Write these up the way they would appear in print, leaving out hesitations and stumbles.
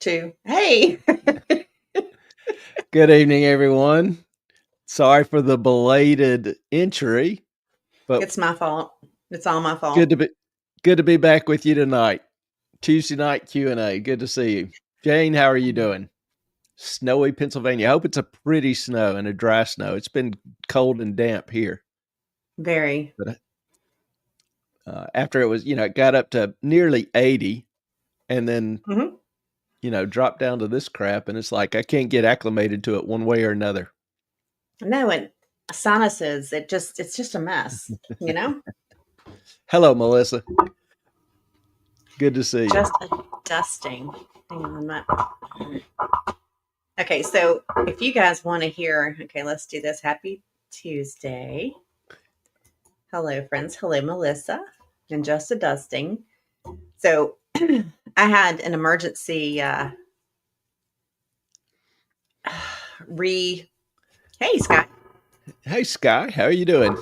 Two. Hey, Good evening, everyone. Sorry for the belated entry, but it's my fault. It's all my good fault. to be good to be back with you tonight. Tuesday night Q&A. Good to see you. Jane, how are you doing? Snowy Pennsylvania. I hope it's a pretty snow and a dry snow. It's been cold and damp here. Very. But after it was, it got up to nearly 80 and then, hmm dropped down to this crap, and it's like I can't get acclimated to it one way or another. No, and sinuses. It's just a mess. You know, Hello, Melissa. Good to see you. just a dusting. Hang on, okay. So if you guys want to hear, okay, let's do this. Happy Tuesday. Hello, friends. Hello, Melissa, and just a dusting. So I had an emergency re. Hey, Scott. Hey, Sky, how are you doing?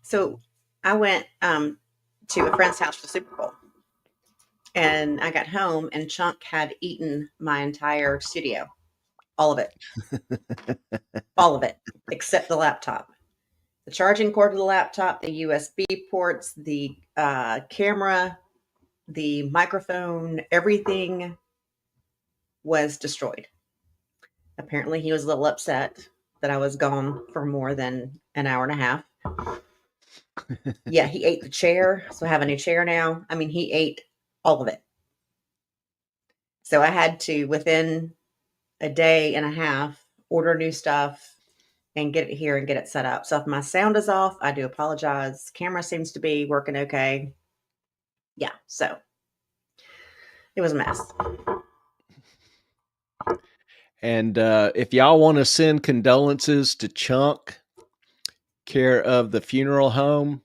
So I went to a friend's house for Super Bowl, and I got home, and Chunk had eaten my entire studio, all of it, except the laptop, the charging cord of the laptop, the USB ports, the camera, the microphone, everything was destroyed. Apparently, he was a little upset that I was gone for more than an hour and a half. Yeah, he ate the chair. So I have a new chair now. I mean, he ate all of it. So I had to, within a day and a half, order new stuff and get it here and get it set up. So if my sound is off, I do apologize. Camera seems to be working okay. Yeah, so it was a mess. And if y'all want to send condolences to Chunk, care of the funeral home,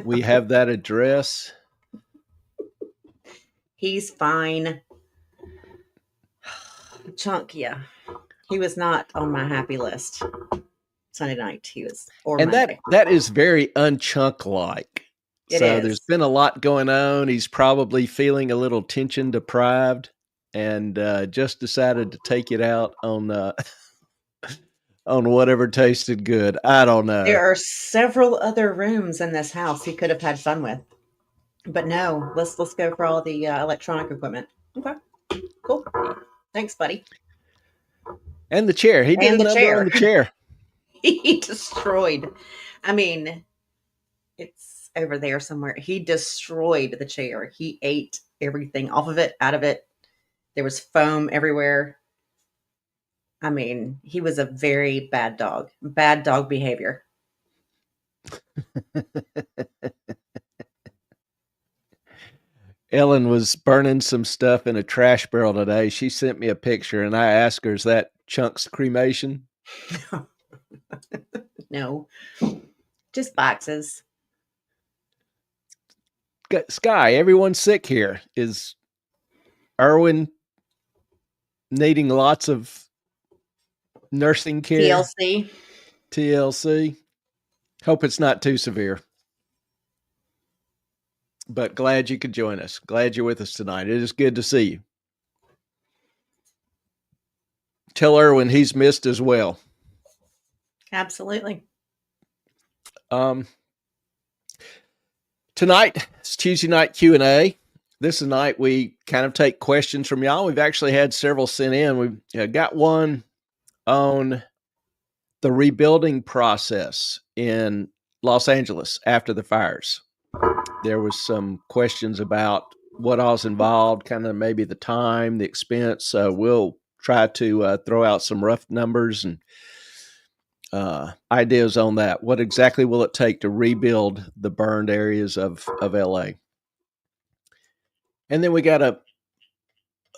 we have that address. He's fine. Chunk, yeah. He was not on my happy list Sunday night. He was, or And Monday. that is very unchunk-like. It So is. there's been a lot going on. He's probably feeling a little tension deprived, and just decided to take it out on on whatever tasted good. I don't know. There are several other rooms in this house he could have had fun with. But no, let's go for all the electronic equipment. Okay, cool. Thanks, buddy. And the chair. He did And a the number on chair the chair. he destroyed. I mean, it's over there somewhere. He destroyed the chair. He ate everything off of it, out of it. There was foam everywhere. I mean, he was a very bad dog. Bad dog behavior. Ellen was burning some stuff in a trash barrel today. She sent me a picture, and I asked her, "Is that Chunk's cremation?" No, just boxes. Sky, everyone's sick here. Is Erwin needing lots of nursing care? TLC. TLC. Hope it's not too severe. But glad you could join us. Glad you're with us tonight. It is good to see you. Tell Erwin he's missed as well. Absolutely. Tonight, it's Tuesday night Q&A. This is a night we kind of take questions from y'all. We've actually had several sent in. We've got one on the rebuilding process in Los Angeles after the fires. There was some questions about what all's involved, kind of maybe the time, the expense. So we'll try to throw out some rough numbers and ideas on that. What exactly will it take to rebuild the burned areas of LA? And then we got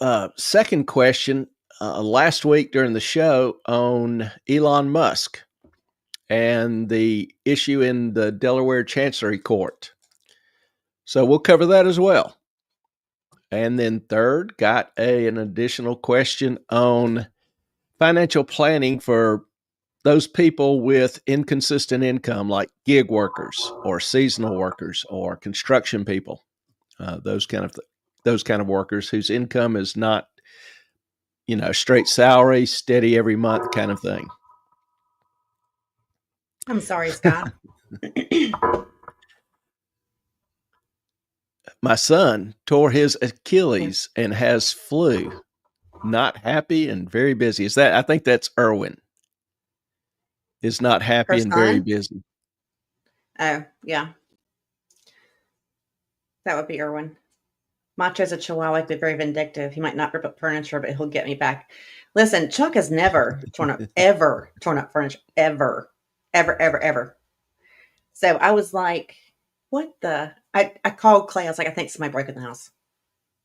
a second question last week during the show on Elon Musk and the issue in the Delaware Chancery Court. So we'll cover that as well. And then third, got an additional question on financial planning for those people with inconsistent income, like gig workers or seasonal workers or construction people, those kind of those kind of workers whose income is not, straight salary, steady every month kind of thing. I'm sorry, Scott. My son tore his Yeah. Achilles and has flu. Not happy and very busy. I think that's Irwin. Is not happy Her and very son? busy. Oh, yeah. That would be Irwin. Macho's a chihuahua, he'd be very vindictive. He might not rip up furniture, but he'll get me back. Listen, Chuck has never ever torn up furniture. Ever. Ever, ever, ever. So I was like, what the? I called Clay. I was like, I think somebody broke in the house.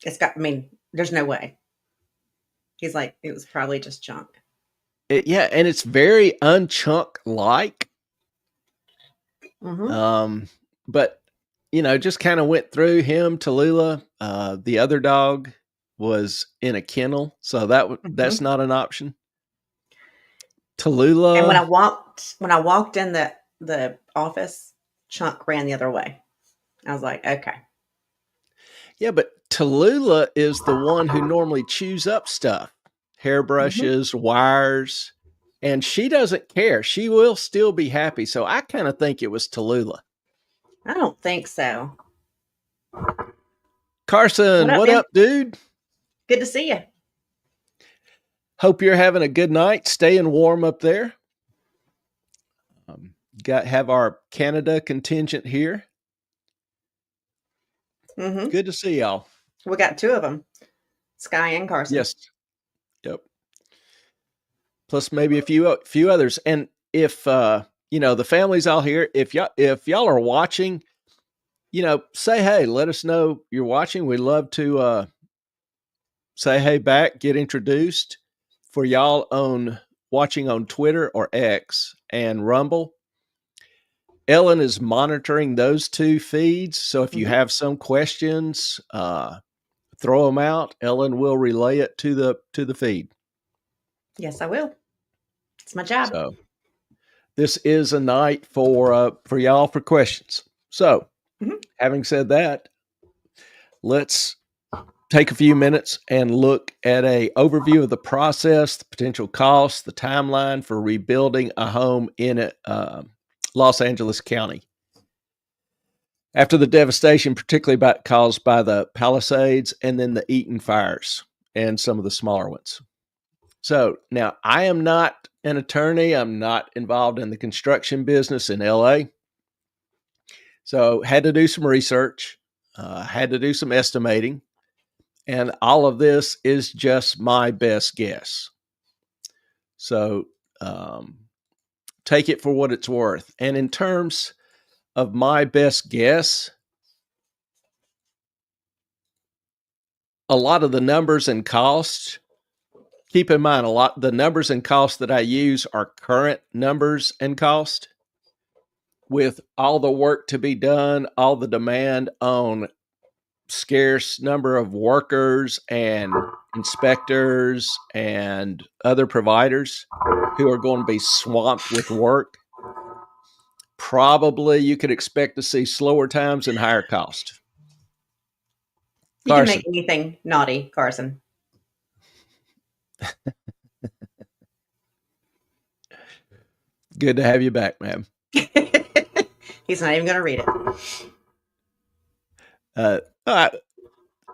There's no way. He's like, it was probably just junk. Yeah, and it's very unchunk like. Mm-hmm. But just kind of went through him. Tallulah, the other dog, was in a kennel, so that's not an option. And when Tallulah, I walked in the office, Chunk ran the other way. I was like, okay. yeah, but Tallulah is the one who normally chews up stuff, hairbrushes, wires, and she doesn't care. She will still be happy. So I kind of think it was Tallulah. I don't think so. Carson, what Man? up, dude? Good to see you. Hope you're having a good night, staying warm up there. Have our Canada contingent here. Mm-hmm. Good to see y'all. We got two of them, Sky and Carson. Yes. Yep. Plus maybe a few others. And if the family's all here, if y'all are watching, say hey, let us know you're watching. We'd love to say hey back, get introduced. For y'all watching on Twitter or X and Rumble, Ellen is monitoring those two feeds. So if you have some questions, throw them out. Ellen will relay it to the feed. Yes, I will. It's my job. So this is a night for y'all for questions. So having said that, let's take a few minutes and look at a overview of the process, the potential costs, the timeline for rebuilding a home in Los Angeles County. After the devastation, particularly caused by the Palisades and then the Eaton fires and some of the smaller ones. So now I am not an attorney. I'm not involved in the construction business in LA. So had to do some research, had to do some estimating. And all of this is just my best guess. So take it for what it's worth. And in terms of my best guess, a lot of the numbers and costs, keep in mind, the numbers and costs that I use are current numbers and cost. With all the work to be done, all the demand on scarce number of workers and inspectors and other providers who are going to be swamped with work, probably you could expect to see slower times and higher cost. You can make anything naughty, Carson. Good to have you back, ma'am. He's not even going to read it.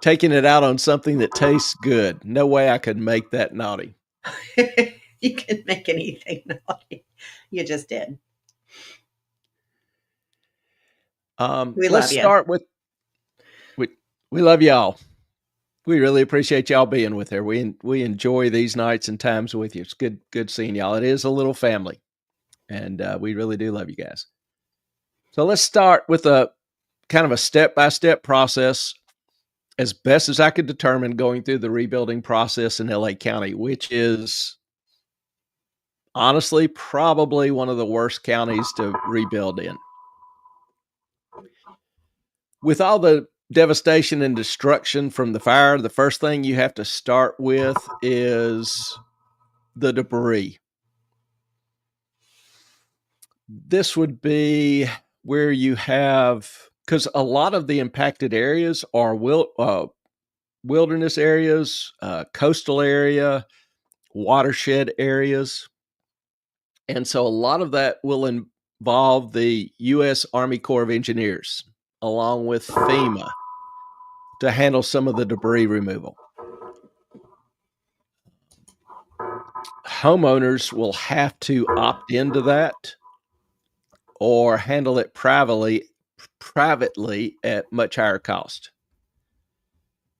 Taking it out on something that tastes good. No way I could make that naughty. You can make anything naughty. You just did. Let's start with we love y'all. We really appreciate y'all being with her. We enjoy these nights and times with you. It's good seeing y'all. It is a little family, and we really do love you guys. So let's start with a kind of a step-by-step process, as best as I could determine, going through the rebuilding process in LA County, which is honestly probably one of the worst counties to rebuild in. With all the devastation and destruction from the fire, the first thing you have to start with is the debris. This would be where you have, because a lot of the impacted areas are wilderness areas, coastal area, watershed areas. And so a lot of that will involve the U.S. Army Corps of Engineers, along with FEMA, to handle some of the debris removal. Homeowners will have to opt into that or handle it privately at much higher cost.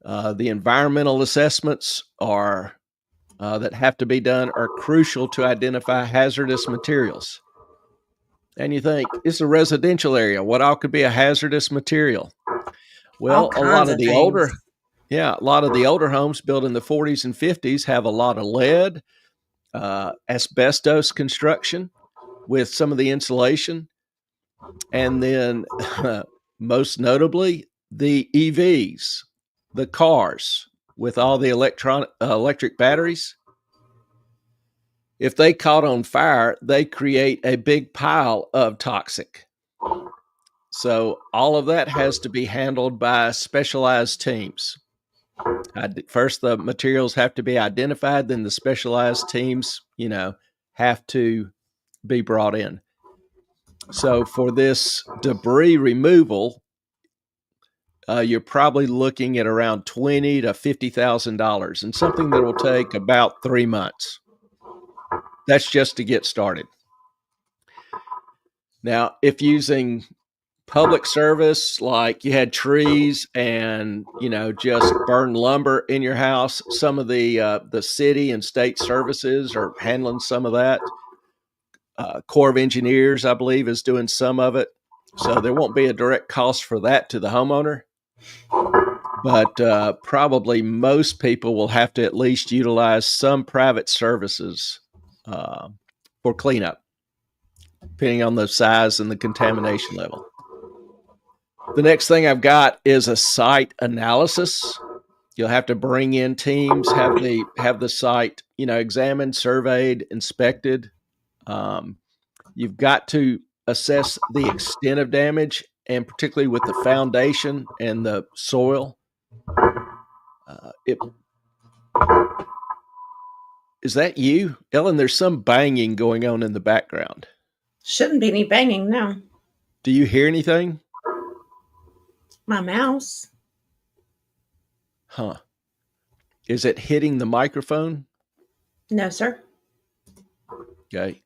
The environmental assessments that have to be done are crucial to identify hazardous materials. And you think, it's a residential area. What all could be a hazardous material? All Well, a lot kinds of of the things. older homes built in the 40s and 50s have a lot of lead, asbestos construction with some of the insulation. And then most notably, the EVs, the cars with all the electric batteries. If they caught on fire, they create a big pile of toxic. So all of that has to be handled by specialized teams. First, the materials have to be identified, then the specialized teams, have to be brought in. So for this debris removal, you're probably looking at around $20,000 to $50,000, and something that will take about 3 months. That's just to get started. Now, if using public service, like you had trees and just burn lumber in your house, some of the city and state services are handling some of that. Corps of Engineers, I believe, is doing some of it, so there won't be a direct cost for that to the homeowner. But probably most people will have to at least utilize some private services for cleanup, depending on the size and the contamination level. The next thing I've got is a site analysis. You'll have to bring in teams, have the site, examined, surveyed, inspected. You've got to assess the extent of damage, and particularly with the foundation and the soil. Is that you, Ellen? There's some banging going on in the background. Shouldn't be any banging, no. Do you hear anything? My mouse. Huh. Is it hitting the microphone? No, sir. Okay.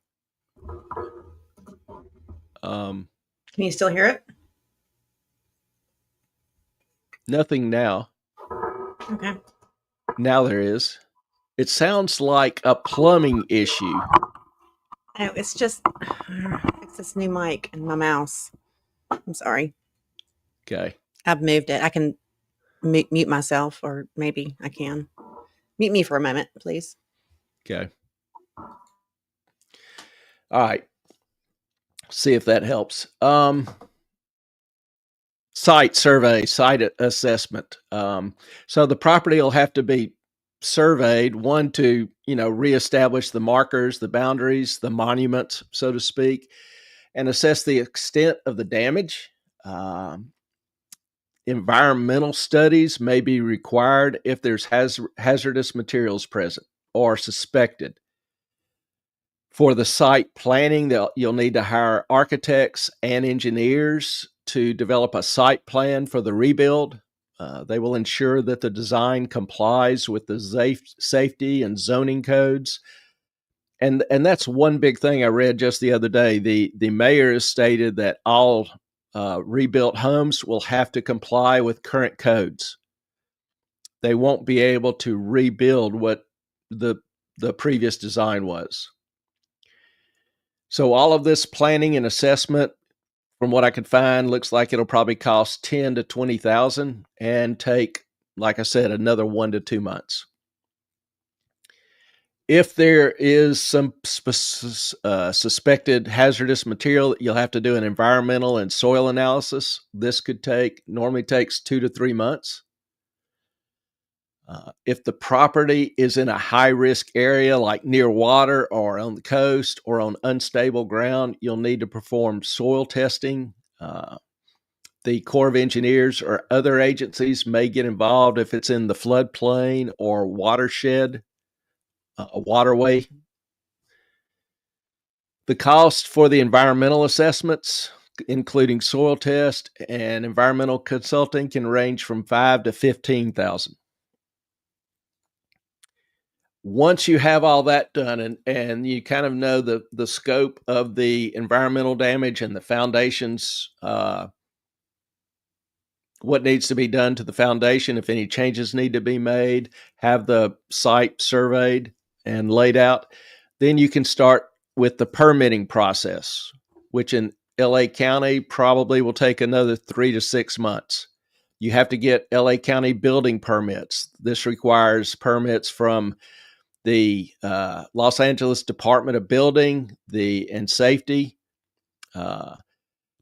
Can you still hear it? Nothing now. Okay. Now there is. It sounds like a plumbing issue. No, it's just fix this new mic and my mouse. I'm sorry. Okay. I've moved it. I can mute myself, or maybe I can. Mute me for a moment, please. Okay. All right. See if that helps. Site survey, site assessment. So the property will have to be surveyed, one, to reestablish the markers, the boundaries, the monuments, so to speak, and assess the extent of the damage. Environmental studies may be required if there's hazardous materials present or suspected. For the site planning, you'll need to hire architects and engineers to develop a site plan for the rebuild. They will ensure that the design complies with the safety and zoning codes. And that's one big thing I read just the other day. The mayor has stated that all rebuilt homes will have to comply with current codes. They won't be able to rebuild what the previous design was. So all of this planning and assessment, from what I could find, looks like it'll probably cost $10,000 to $20,000 and take, like I said, another 1 to 2 months. If there is some suspected hazardous material, you'll have to do an environmental and soil analysis. This normally takes 2 to 3 months. If the property is in a high-risk area, like near water or on the coast or on unstable ground, you'll need to perform soil testing. the Corps of Engineers or other agencies may get involved if it's in the floodplain or watershed, a waterway. The cost for the environmental assessments, including soil test and environmental consulting, can range from $5,000 to $15,000. Once you have all that done and you kind of know the scope of the environmental damage and the foundations, what needs to be done to the foundation, if any changes need to be made, have the site surveyed and laid out, then you can start with the permitting process, which in LA County probably will take another 3 to 6 months. You have to get LA County building permits. This requires permits from the Los Angeles Department of Building and Safety.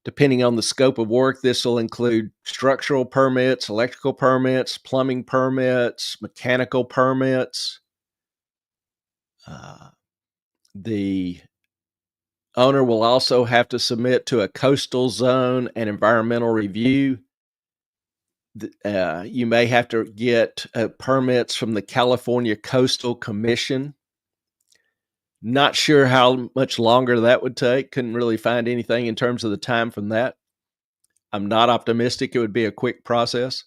Depending on the scope of work, this will include structural permits, electrical permits, plumbing permits, mechanical permits. The owner will also have to submit to a coastal zone and environmental review. You may have to get permits from the California Coastal Commission. Not sure how much longer that would take. Couldn't really find anything in terms of the time from that. I'm not optimistic it would be a quick process.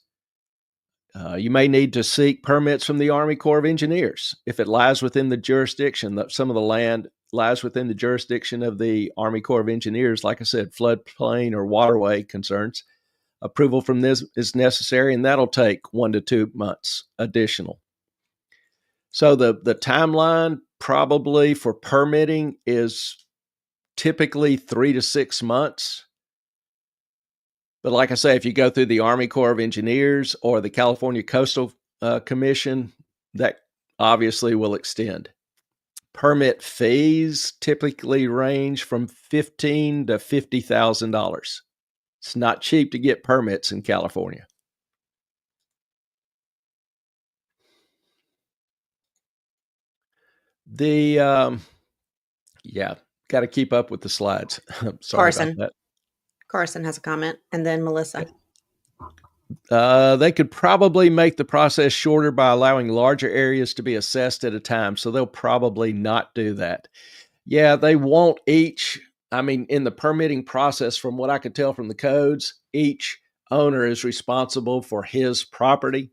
You may need to seek permits from the Army Corps of Engineers if it lies within the jurisdiction. Some of the land lies within the jurisdiction of the Army Corps of Engineers. Like I said, floodplain or waterway concerns. Approval from this is necessary, and that'll take 1 to 2 months additional. So the timeline probably for permitting is typically 3 to 6 months. But like I say, if you go through the Army Corps of Engineers or the California Coastal Commission, that obviously will extend. Permit fees typically range from $15,000 to $50,000. It's not cheap to get permits in California. Got to keep up with the slides. Sorry about that. Carson has a comment, and then Melissa. They could probably make the process shorter by allowing larger areas to be assessed at a time, so they'll probably not do that. Yeah, they won't each. I mean, in the permitting process, from what I could tell from the codes, each owner is responsible for his property.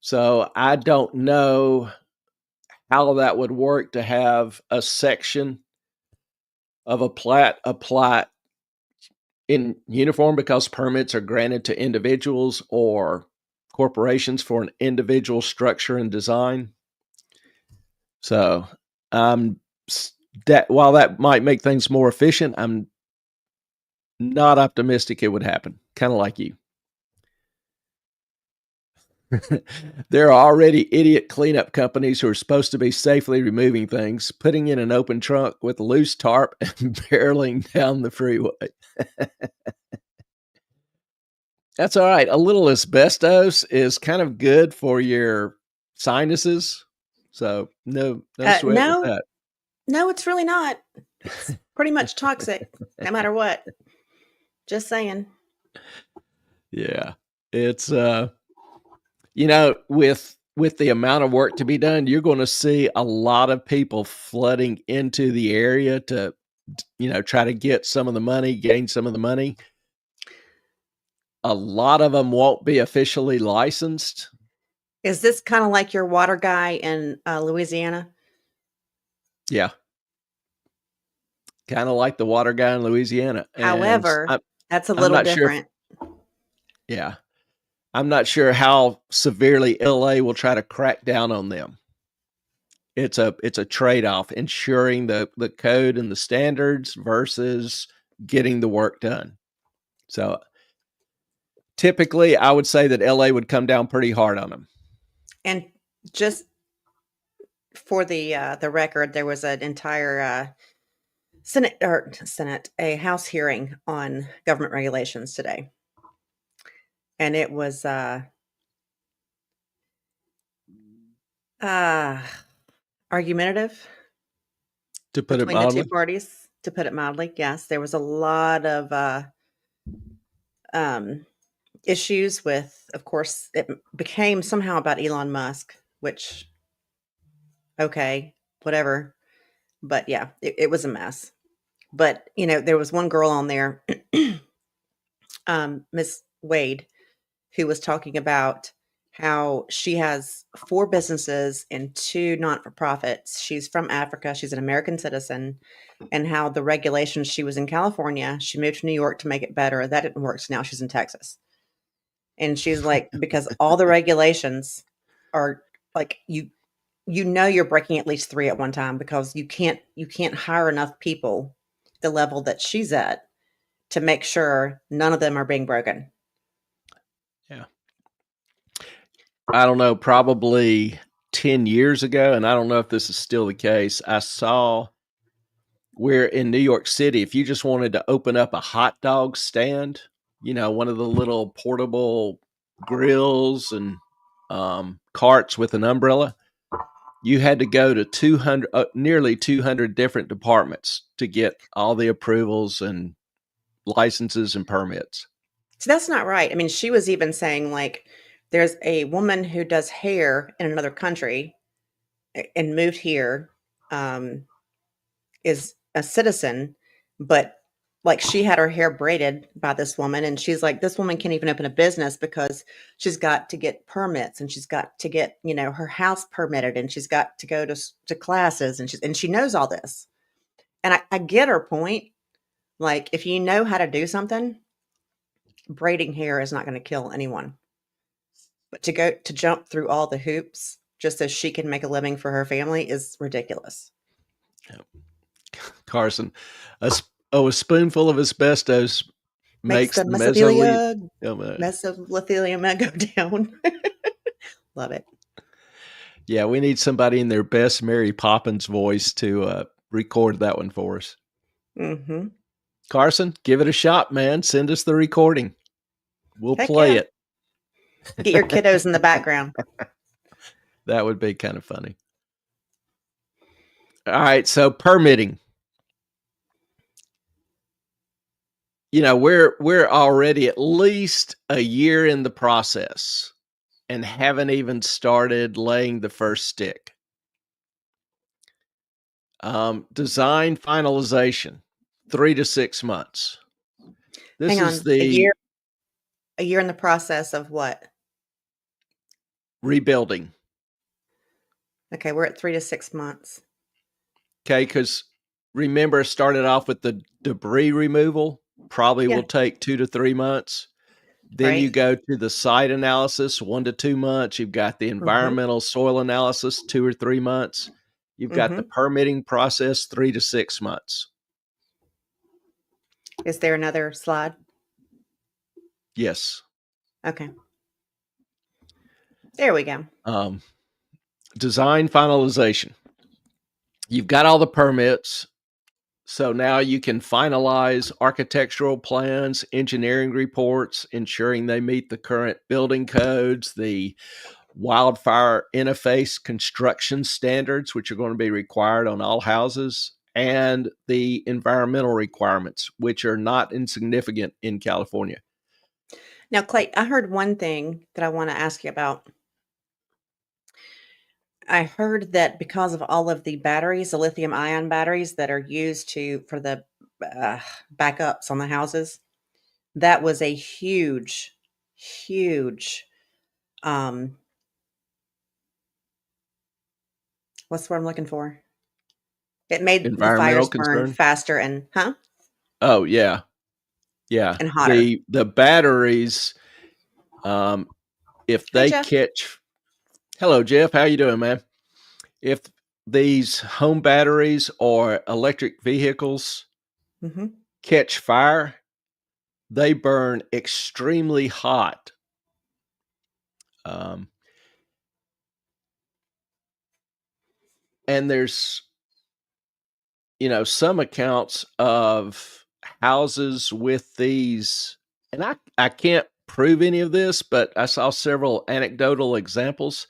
So I don't know how that would work to have a section of a plat apply in uniform because permits are granted to individuals or corporations for an individual structure and design. So while that might make things more efficient, I'm not optimistic it would happen. Kind of like you. There are already idiot cleanup companies who are supposed to be safely removing things, putting in an open trunk with a loose tarp and barreling down the freeway. That's all right. A little asbestos is kind of good for your sinuses. So no sweat with that. No, it's really not. It's pretty much toxic, no matter what. Just saying. Yeah. It's with the amount of work to be done, you're going to see a lot of people flooding into the area to try to get some of the money, gain some of the money. A lot of them won't be officially licensed. Is this kind of like your water guy in Louisiana? Yeah. Kind of like the water guy in Louisiana. However, that's a little different. Yeah. I'm not sure how severely LA will try to crack down on them. It's a trade-off, ensuring the code and the standards versus getting the work done. So typically I would say that LA would come down pretty hard on them. And just for the record, there was an entire a House hearing on government regulations today. And it was argumentative, to put between it mildly. the two parties. To put it mildly, yes, there was a lot of um, issues with, of course, it became somehow about Elon Musk, which, okay, whatever. But yeah, it was a mess. But, there was one girl on there, Miss Wade, who was talking about how she has 4 businesses and 2 not-for-profits. She's from Africa, she's an American citizen, and how the regulations she was in California, she moved to New York to make it better, that didn't work, so now she's in Texas. And she's like, because all the regulations are like, you're breaking at least 3 at one time because you can't hire enough people the level that she's at to make sure none of them are being broken. Yeah. I don't know, probably 10 years ago, and I don't know if this is still the case, I saw where in New York City, if you just wanted to open up a hot dog stand, one of the little portable grills and carts with an umbrella, you had to go to 200, nearly 200 different departments to get all the approvals and licenses and permits. So that's not right. I mean, she was even saying like there's a woman who does hair in another country and moved here, um, is a citizen, but like she had her hair braided by this woman, and she's like, this woman can't even open a business because she's got to get permits and she's got to get, her house permitted and she's got to go to classes and she knows all this. And I get her point. Like if you know how to do something, braiding hair is not going to kill anyone. But to jump through all the hoops just so she can make a living for her family is ridiculous. Carson, a spoonful of asbestos Makes makes the the mesothelioma. mesothelioma go down. Love it. Yeah, we need somebody in their best Mary Poppins voice to record that one for us. Mm-hmm. Carson, give it a shot, man. Send us the recording. We'll Heck play yeah. it. Get your kiddos in the background. That would be kind of funny. All right, so permitting. We're already at least a year in the process and haven't even started laying the first stick. Design finalization, 3 to 6 months. This Hang is on. A the year in the process of what? rebuilding. Okay, we're at 3 to 6 months. Okay, because remember, it started off with the debris removal, probably Yeah. will take 2 to 3 months. Then you Right. go to the site analysis, 1 to 2 months. You've got the Mm-hmm. environmental soil analysis, 2 or 3 months. You've got the Mm-hmm. permitting process, 3 to 6 months. Is there another slide? Yes. Okay. There we go. Design finalization. You've got all the permits. So now you can finalize architectural plans, engineering reports, ensuring they meet the current building codes, the wildfire interface construction standards, which are going to be required on all houses, and the environmental requirements, which are not insignificant in California. Now, Clay, I heard one thing that I want to ask you about. I heard that because of all of the batteries, the lithium ion batteries that are used for the uh, backups on the houses, that was a huge, huge, um, what's the word I'm looking for? It made the Environmental fires burn concern. faster and Oh yeah, yeah. and hotter. The batteries, if Hey, they Jeff. catch. Hello, Jeff. How you doing, man? If these home batteries or electric vehicles Hmm. catch fire, they burn extremely hot. Um, and there's, some accounts of houses with these, and I can't prove any of this, but I saw several anecdotal examples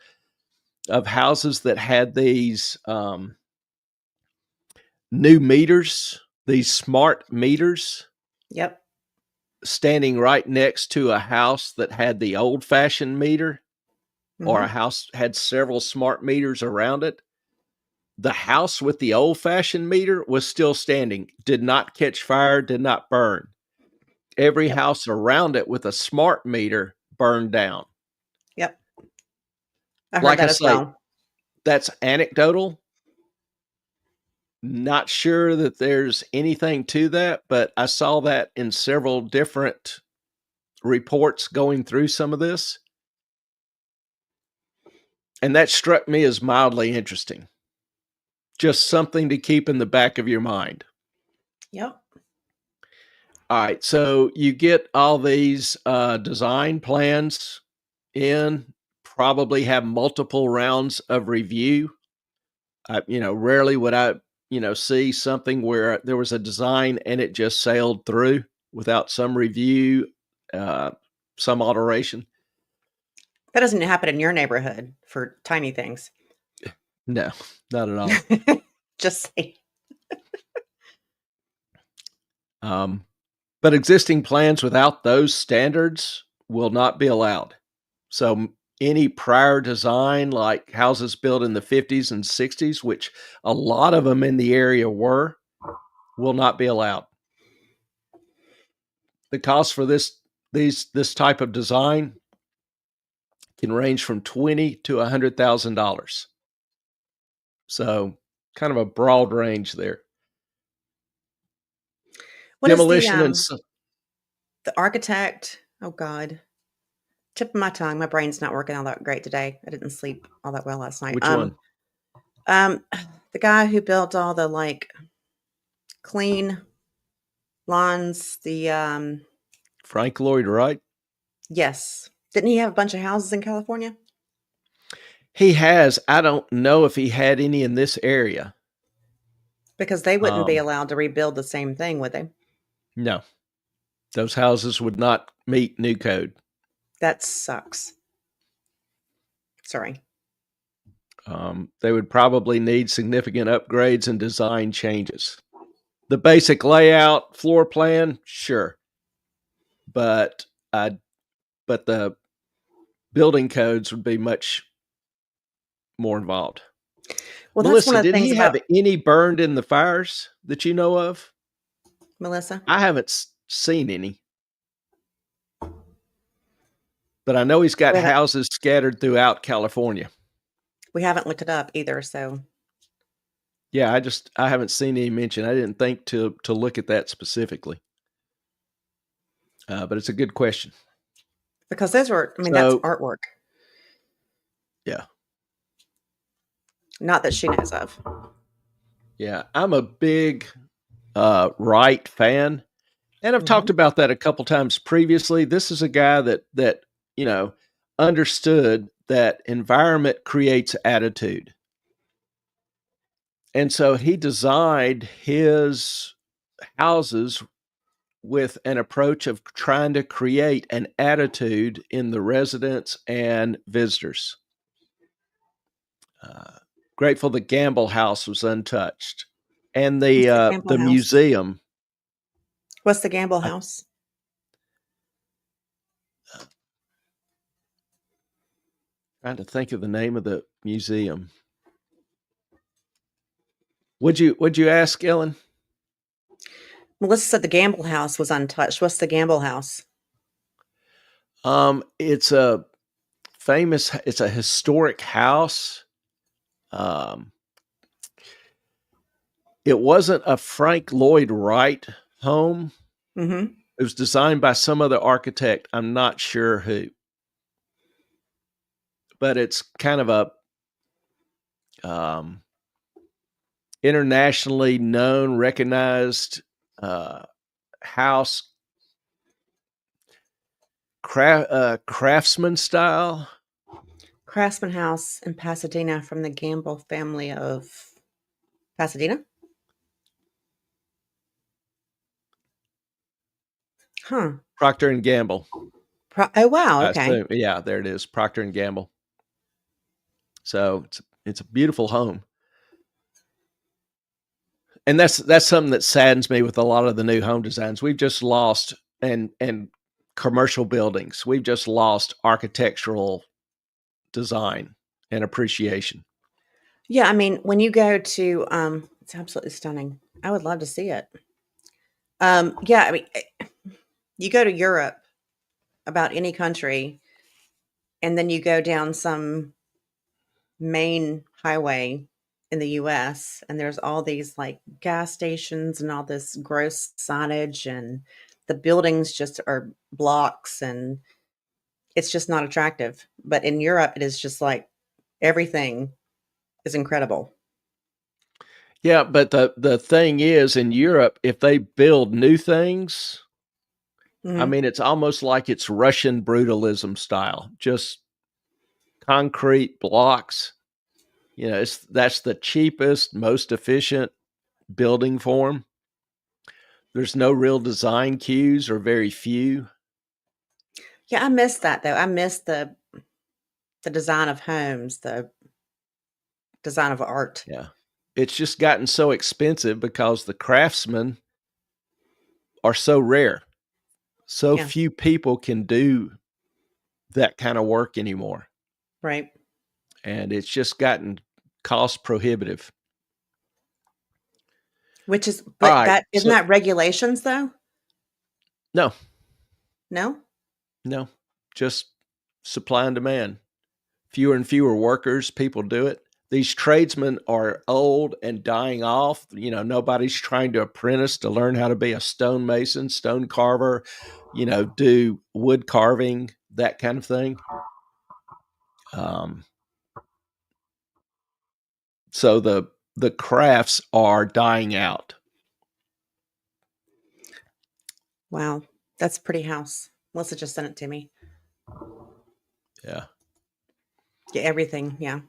of houses that had these new meters, these smart meters Yep. standing right next to a house that had the old-fashioned meter, or a Mhm. house had several smart meters around it. The house with the old-fashioned meter was still standing, did not catch fire, did not burn. Every Yep. house around it with a smart meter burned down. Yep. I heard Like I that as say, well. that's anecdotal. Not sure that there's anything to that, but I saw that in several different reports going through some of this. And that struck me as mildly interesting. Just something to keep in the back of your mind. Yep. All right, so you get all these design plans in, probably have multiple rounds of review. Rarely would I, see something where there was a design and it just sailed through without some review, uh, some alteration. That doesn't happen in your neighborhood for tiny things. No, not at all. Just say. But existing plans without those standards will not be allowed. So any prior design, like houses built in the 50s and 60s, which a lot of them in the area were, will not be allowed. The cost for this type of design can range from $20,000 to $100,000. So kind of a broad range there. What is Demolition and the architect? Oh God. Tip of my tongue. My brain's not working all that great today. I didn't sleep all that well last night. which one? Um, the guy who built all the like clean lawns, Frank Lloyd Wright. yes. Didn't he have a bunch of houses in California? He has. I don't know if he had any in this area. Because they wouldn't be allowed to rebuild the same thing, would they? No, those houses would not meet new code. That sucks. Sorry. They would probably need significant upgrades and design changes. The basic layout, floor plan, sure, but the building codes would be much more involved. Well, that's one Melissa, of the did things he have about any burned in the fires that you know of? Melissa. I haven't seen any, but I know he's got We haven't houses scattered throughout California. we haven't looked it up either, so Yeah, I haven't seen any mention. I didn't think to look at that specifically, but it's a good question. because those were, I mean, that's So artwork. yeah, Not that she knows of. yeah, I'm a big Wright fan, and I've talked Mhm. about that a couple times previously. This is a guy that you know understood that environment creates attitude, and so he designed his houses with an approach of trying to create an attitude in the residents and visitors. Uh, Grateful the Gamble House was untouched, and What's the Gamble the House? museum. What's the Gamble I, House? trying to think of the name of the museum. Would you ask, Ellen? Melissa said the Gamble House was untouched. What's the Gamble House? It's a it's a historic house. Um, it wasn't a Frank Lloyd Wright home. Mm-hmm. It was designed by some other architect. I'm not sure who, but it's kind of a internationally known, recognized house, craftsman style. Craftsman House in Pasadena from the Gamble family of Pasadena. Huh. Procter and Gamble. Oh wow. I Okay. assume. Yeah, there it is. Procter and Gamble. So it's a beautiful home. And that's something that saddens me with a lot of the new home designs. We've just lost and commercial buildings. We've just lost architectural design and appreciation. Yeah, I mean, when you go to, it's absolutely stunning. I would love to see it. Yeah, I mean, you go to Europe, about any country, and then you go down some main highway in the US, and there's all these like gas stations and all this gross signage, and the buildings just are blocks, and it's just not attractive. But in Europe, it is just like everything is incredible. Yeah, but the thing is, in Europe, if they build new things, I Mhm. mean, it's almost like it's Russian brutalism style, just concrete blocks. That's the cheapest, most efficient building form. There's no real design cues or very few. Yeah, I miss that though. I miss the design of homes, the design of art. Yeah. It's just gotten so expensive because the craftsmen are so rare. So Yeah, few people can do that kind of work anymore. right. And it's just gotten cost prohibitive. Which is, All but right. that isn't So that regulations though? no, No? no, just supply and demand. Fewer and fewer workers, people do it. These tradesmen are old and dying off. Nobody's trying to apprentice to learn how to be a stonemason, stone carver, do wood carving, that kind of thing. Um, so the crafts are dying out. Wow. That's a pretty house. Melissa just sent it to me. Yeah, Yeah, everything. Yeah.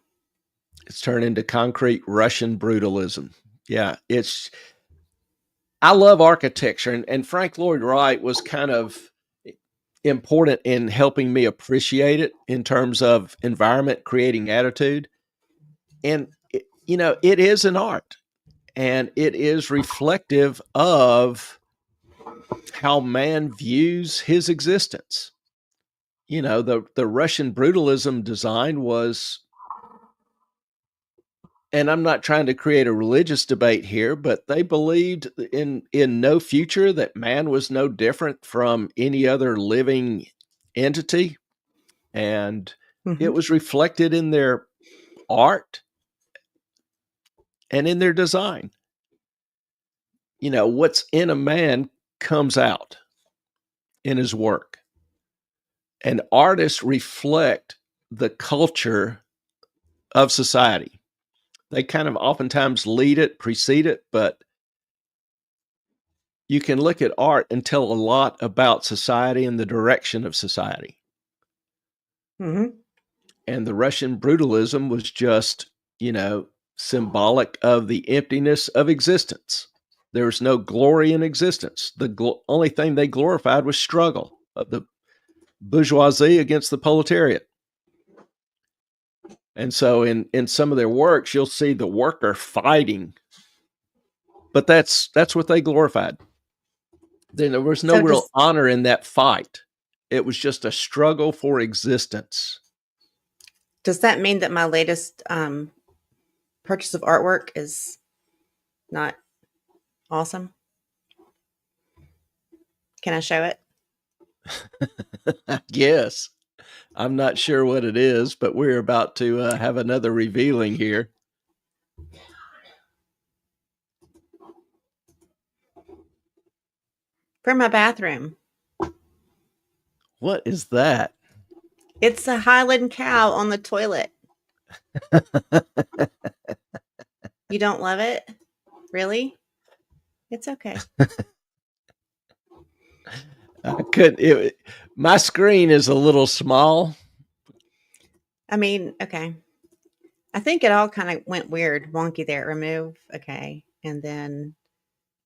it's turned into concrete Russian brutalism. Yeah, I love architecture, and Frank Lloyd Wright was kind of important in helping me appreciate it in terms of environment creating attitude. And it is an art, and it is reflective of how man views his existence. The Russian brutalism design was, and I'm not trying to create a religious debate here, but they believed in no future, that man was no different from any other living entity, and it Hmm. was reflected in their art and in their design. What's in a man comes out in his work, and artists reflect the culture of society. They kind of oftentimes lead it, precede it, but you can look at art and tell a lot about society and the direction of society. Hmm. And the Russian brutalism was just, you know, symbolic of the emptiness of existence. There was no glory in existence. The only thing they glorified was struggle of the bourgeoisie against the proletariat. And so in some of their works, you'll see the worker fighting, but that's what they glorified. Then there was no So real does honor in that fight. It was just a struggle for existence. does that mean that my latest purchase of artwork is not awesome? Can I show it? Yes. I'm not sure what it is, but we're about to have another revealing here. For my bathroom. What is that? It's a Highland cow on the toilet. You don't love it? Really? It's okay. I couldn't. My screen is a little small. I mean, okay. I think it all kind of went weird, wonky there. Remove, okay, and then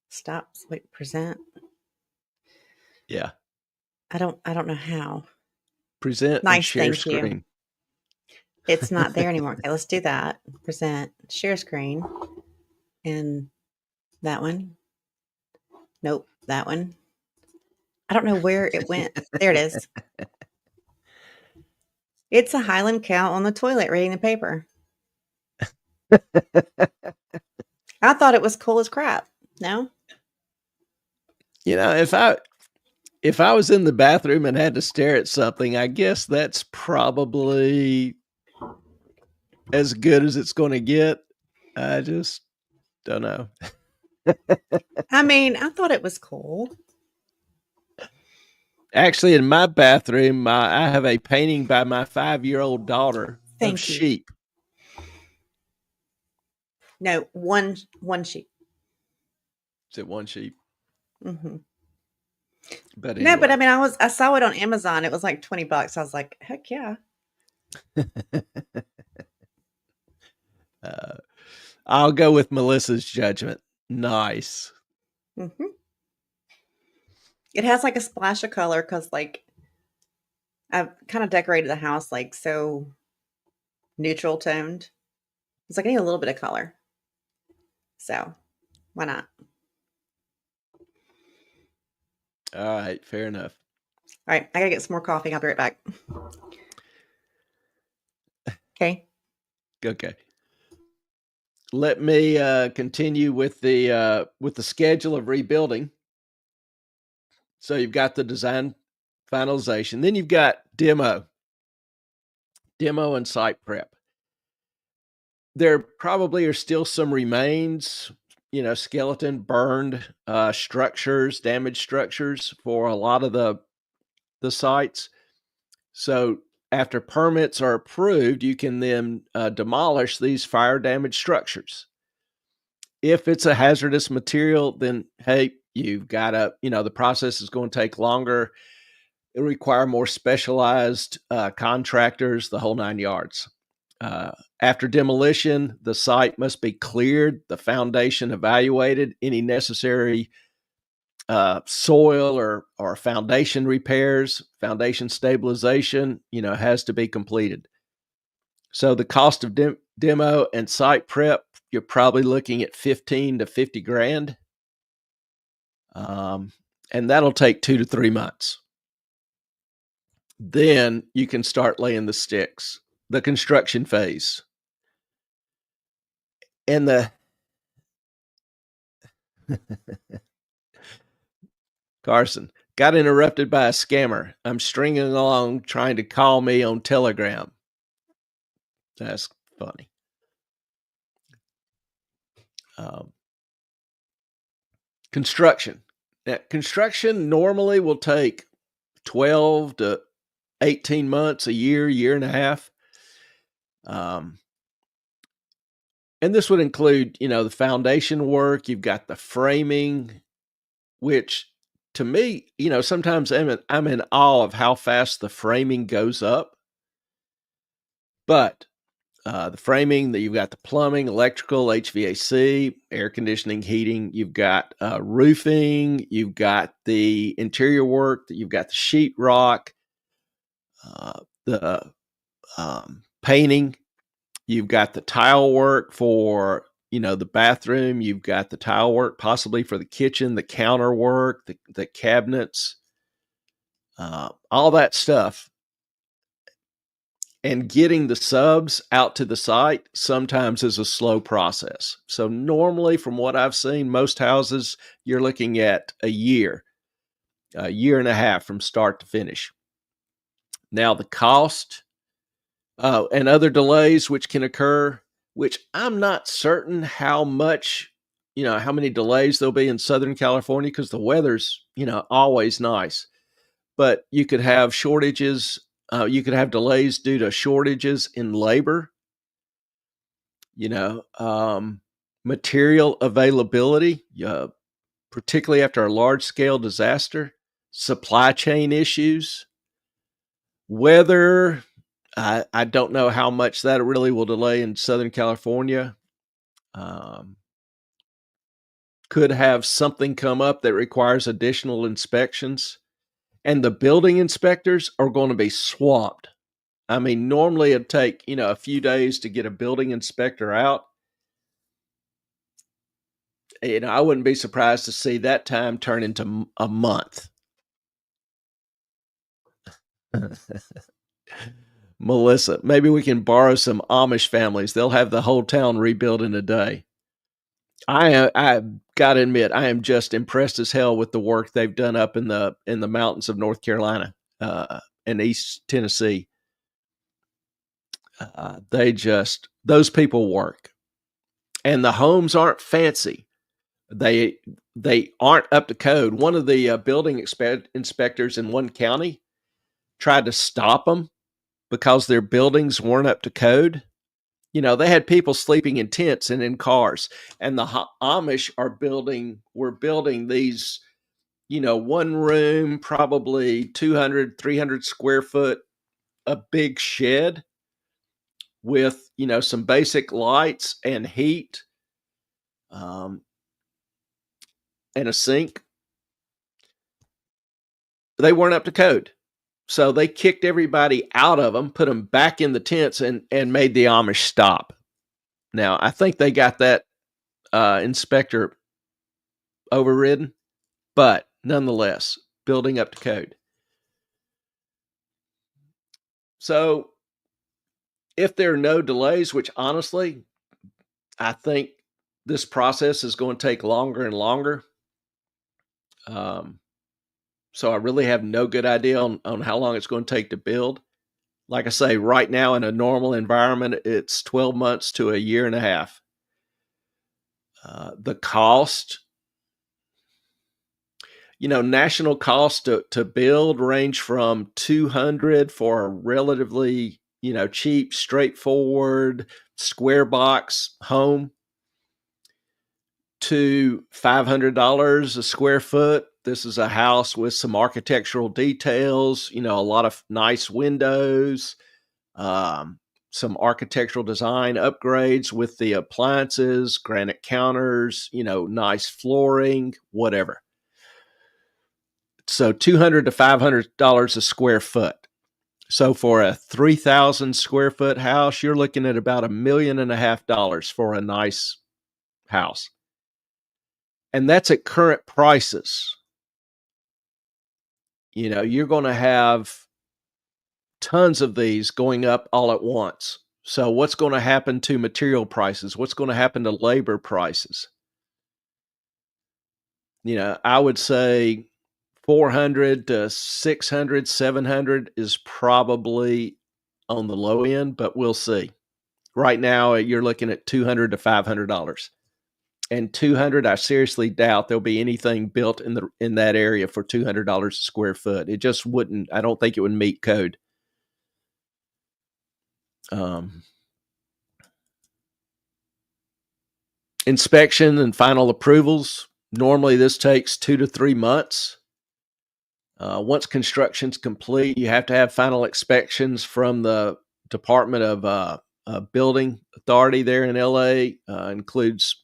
stop. Wait, present. Yeah. I don't know how. Present and Nice, share thank you. screen. It's not there anymore. Okay, let's do that. Present, share screen, and that one. Nope, that one. I don't know where it went. There it is. It's a Highland cow on the toilet reading the paper. I thought it was cool as crap. No? You know, if I was in the bathroom and had to stare at something, I guess that's probably as good as it's going to get. I just don't know. I mean, I thought it was cool. Actually, in my bathroom, I have a painting by my 5-year-old daughter of Thank you. sheep. No, one sheep. Is it one sheep? Hmm. But No, but I anyway, mean, I saw it on Amazon. It was like $20. I was like, heck yeah. uh, I'll go with Melissa's judgment. Nice. Hmm. It has like a splash of color because like I've kind of decorated the house like so neutral toned. It's like I need a little bit of color. So why not? All right, fair enough. All right, I gotta get some more coffee. I'll be right back. Okay. Okay. Let me continue with the schedule of rebuilding. So you've got the design finalization, then you've got demo and site prep. There probably are still some remains, skeleton burned structures, damaged structures for a lot of the sites. So after permits are approved, you can then demolish these fire damaged structures. If it's a hazardous material, then hey, you've got to, the process is going to take longer. It require more specialized contractors, the whole 9 yards. After demolition, the site must be cleared, the foundation evaluated, any necessary soil or foundation repairs, foundation stabilization, has to be completed. So the cost of demo and site prep, you're probably looking at 15 to 50 grand. And that'll take 2 to 3 months. Then you can start laying the sticks, the construction phase. And the Carson got interrupted by a scammer. I'm stringing along trying to call me on Telegram. That's funny. Um, construction. Construction normally will take 12 to 18 months, a year and a half. And this would include, the foundation work. You've got the framing, which to me, sometimes I'm in awe of how fast the framing goes up. But the framing, that you've got the plumbing, electrical, HVAC, air conditioning, heating. You've got roofing. You've got the interior work. You've got the sheetrock, the painting. You've got the tile work for the bathroom. You've got the tile work possibly for the kitchen, the counter work, the cabinets, all that stuff. And getting the subs out to the site sometimes is a slow process. So normally, from what I've seen, most houses, you're looking at a year and a half from start to finish. Now, the cost and other delays which can occur, which I'm not certain how much, how many delays there'll be in Southern California because the weather's, always nice. But you could have shortages. You could have delays due to shortages in labor, you know, um, material availability, particularly after a large scale disaster, supply chain issues, weather. I don't know how much that really will delay in Southern California. Um, could have something come up that requires additional inspections, and the building inspectors are going to be swamped. I mean, normally it'd take, a few days to get a building inspector out. I wouldn't be surprised to see that time turn into a month. Melissa, maybe we can borrow some Amish families. They'll have the whole town rebuilt in a day. I got to admit, I am just impressed as hell with the work they've done up in the mountains of North Carolina and East Tennessee. Those people work, and the homes aren't fancy. They aren't up to code. One of the building inspectors in one county tried to stop them because their buildings weren't up to code. You know, they had people sleeping in tents and in cars, and the Amish were building these, one room, probably 200, 300 square foot, a big shed with, some basic lights and heat, and a sink. They weren't up to code. So they kicked everybody out of them, put them back in the tents, and made the Amish stop. Now, I think they got that inspector overridden, but nonetheless, building up to code. So if there are no delays, which honestly, I think this process is going to take longer and longer. So I really have no good idea on how long it's going to take to build. Like I say, right now in a normal environment, it's 12 months to a year and a half. The cost, national costs to build range from $200 for a relatively, cheap, straightforward, square box home to $500 a square foot. This is a house with some architectural details, a lot of nice windows, some architectural design upgrades with the appliances, granite counters, nice flooring, whatever. So $200 to $500 a square foot. So for a 3,000 square foot house, you're looking at about $1.5 million for a nice house. And that's at current prices. You're going to have tons of these going up all at once. So what's going to happen to material prices? What's going to happen to labor prices? I would say 400 to 600, 700 is probably on the low end, but we'll see. Right now, you're looking at $200 to $500. And 200, I seriously doubt there'll be anything built in that area for $200 a square foot. It just wouldn't. I don't think it would meet code. Inspection and final approvals. Normally, this takes 2 to 3 months. Once construction's complete, you have to have final inspections from the Department of Building Authority there in LA. Includes,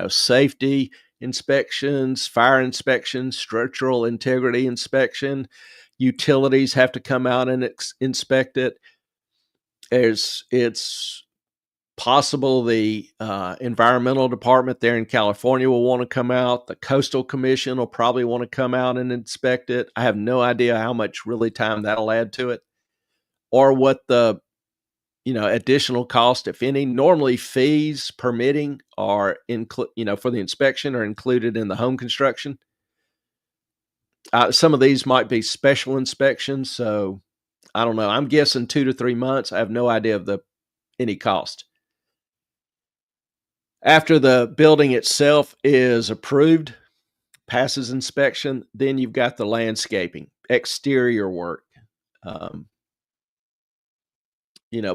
safety inspections, fire inspections, structural integrity inspection. Utilities have to come out and inspect it. It's possible the environmental department there in California will want to come out. The Coastal Commission will probably want to come out and inspect it. I have no idea how much really time that'll add to it, or what the additional cost, if any. Normally, fees permitting are for the inspection are included in the home construction. Some of these might be special inspections, so I don't know. I'm guessing 2 to 3 months. I have no idea of any cost. After the building itself is approved, passes inspection, then you've got the landscaping, exterior work,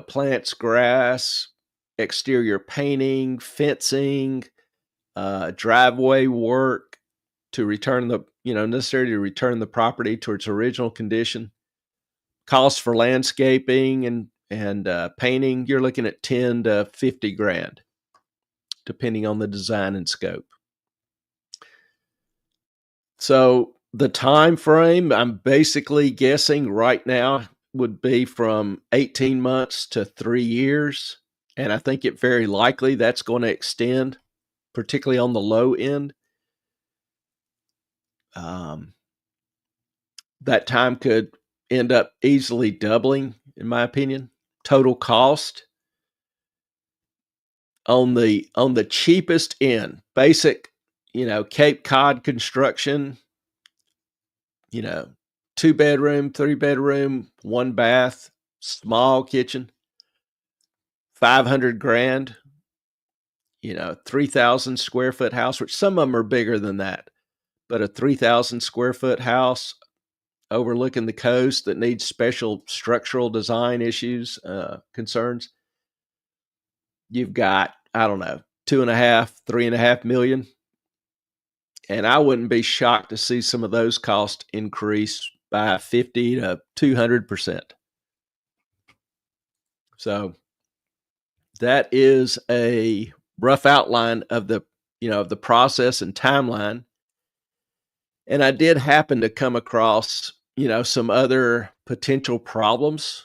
plants, grass, exterior painting, fencing, driveway work to return necessary to return the property to its original condition. Costs for landscaping and painting, you're looking at 10 to 50 grand. Depending on the design and scope. So the time frame, I'm basically guessing right now, would be from 18 months to 3 years. And I think it very likely that's going to extend, particularly on the low end. That time could end up easily doubling, in my opinion. Total cost on the cheapest end, basic, Cape Cod construction, 2 bedroom, 3 bedroom, 1 bath, small kitchen, 500 grand, 3,000 square foot house, which some of them are bigger than that, but a 3,000 square foot house overlooking the coast that needs special structural design issues, concerns. You've got, I don't know, 2.5, 3.5 million. And I wouldn't be shocked to see some of those costs increase by 50 to 200%. So that is a rough outline of the process and timeline. And I did happen to come across, some other potential problems.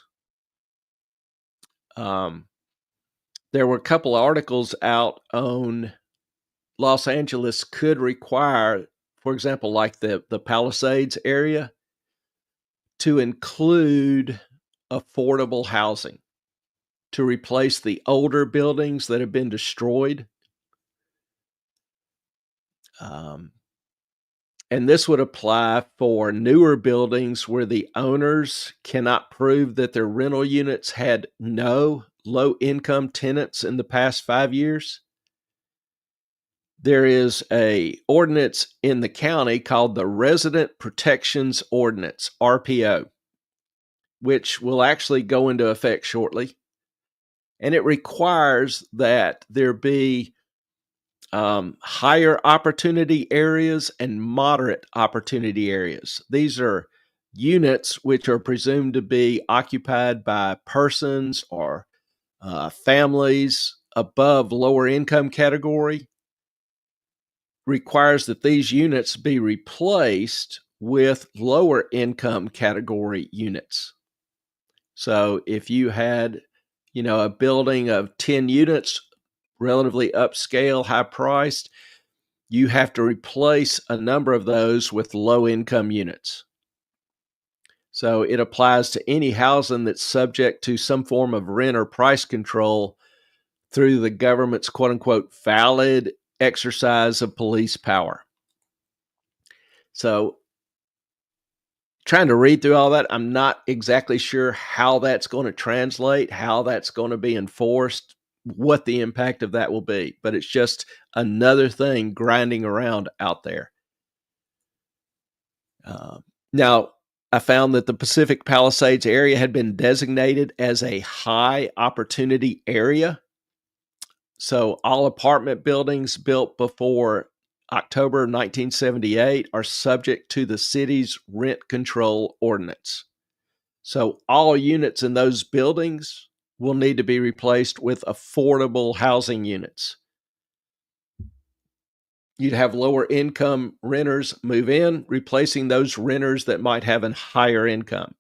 There were a couple articles out on Los Angeles could require, for example, like the Palisades area, to include affordable housing to replace the older buildings that have been destroyed. And this would apply for newer buildings where the owners cannot prove that their rental units had no low-income tenants in the past 5 years. There is a ordinance in the county called the Resident Protections Ordinance, RPO, which will actually go into effect shortly. And it requires that there be higher opportunity areas and moderate opportunity areas. These are units which are presumed to be occupied by persons or families above lower income category. Requires that these units be replaced with lower income category units. So if you had, a building of 10 units, relatively upscale, high priced, you have to replace a number of those with low income units. So it applies to any housing that's subject to some form of rent or price control through the government's quote unquote valid exercise of police power. So trying to read through all that, I'm not exactly sure how that's going to translate, how that's going to be enforced, what the impact of that will be. But it's just another thing grinding around out there. Now, I found that the Pacific Palisades area had been designated as a high opportunity area. So all apartment buildings built before October 1978 are subject to the city's rent control ordinance. So all units in those buildings will need to be replaced with affordable housing units. You'd have lower income renters move in, replacing those renters that might have a higher income.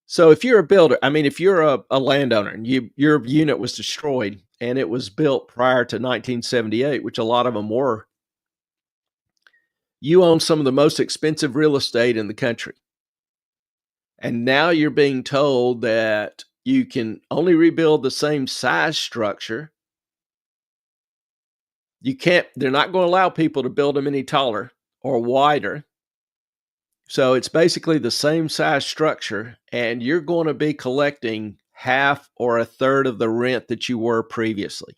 So if you're a builder, if you're a landowner and your unit was destroyed and it was built prior to 1978, which a lot of them were, you own some of the most expensive real estate in the country. And now you're being told that you can only rebuild the same size structure. They're not going to allow people to build them any taller or wider. So it's basically the same size structure, and you're going to be collecting half or a third of the rent that you were previously.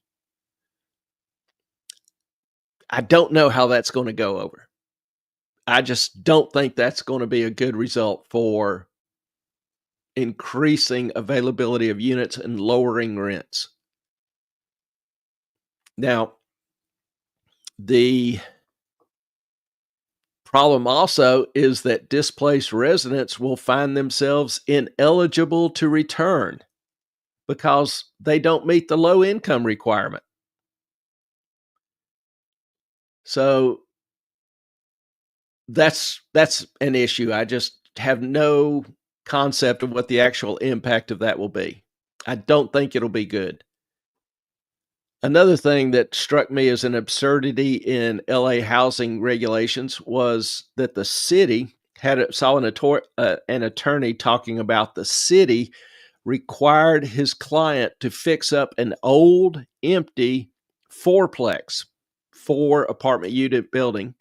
I don't know how that's going to go over. I just don't think that's going to be a good result for increasing availability of units and lowering rents. Now, the problem also is that displaced residents will find themselves ineligible to return because they don't meet the low income requirement. So that's an issue. I just have no concept of what the actual impact of that will be. I don't think it'll be good. Another thing that struck me as an absurdity in LA housing regulations was that the city saw an attorney talking about the city required his client to fix up an old, empty fourplex, 4 apartment unit building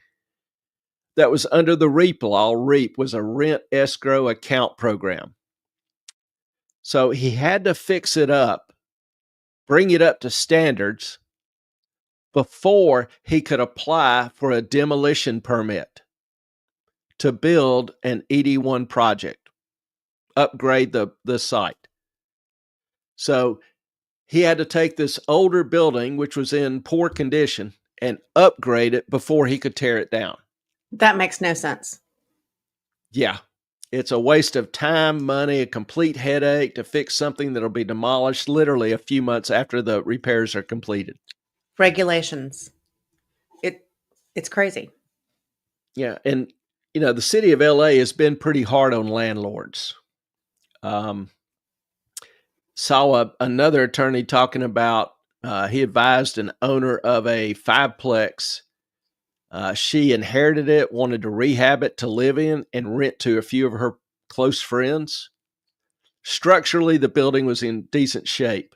that was under the REAP law. REAP was a rent escrow account program. So he had to fix it up, bring it up to standards before he could apply for a demolition permit to build an ED1 project, upgrade the site. So he had to take this older building, which was in poor condition, and upgrade it before he could tear it down. That makes no sense. Yeah. It's a waste of time, money, a complete headache to fix something that'll be demolished literally a few months after the repairs are completed. Regulations. It's crazy. Yeah. And, the city of LA has been pretty hard on landlords. Saw another attorney talking about he advised an owner of a fiveplex. She inherited it, wanted to rehab it to live in and rent to a few of her close friends. Structurally, the building was in decent shape,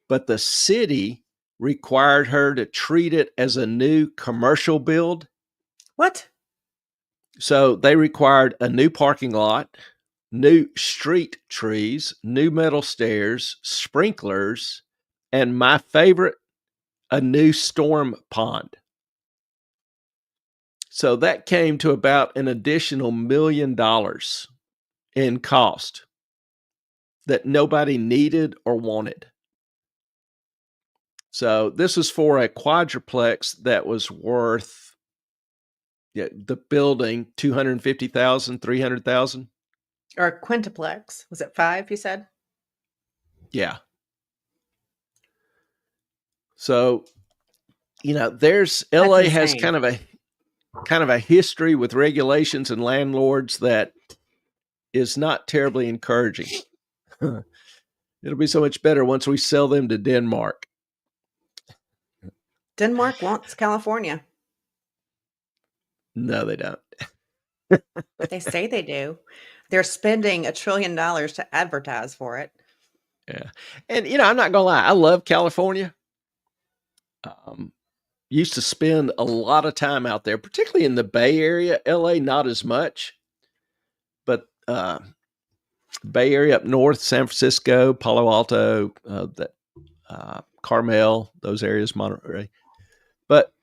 but the city required her to treat it as a new commercial build. What? So they required a new parking lot, new street trees, new metal stairs, sprinklers, and my favorite, a new storm pond. So that came to about an additional $1 million in cost that nobody needed or wanted. So this was for a quadruplex that was worth the building $250,000, $300,000. Or a quintuplex. Was it 5, you said? Yeah. So, there's LA has kind of a history with regulations and landlords that is not terribly encouraging. It'll be so much better once we sell them to Denmark. Denmark wants California. No, they don't. They say they do. They're spending $1 trillion to advertise for it. Yeah. And, I'm not going to lie. I love California. Used to spend a lot of time out there, particularly in the Bay Area. LA, not as much. But Bay Area up north, San Francisco, Palo Alto, Carmel, those areas, Monterey. But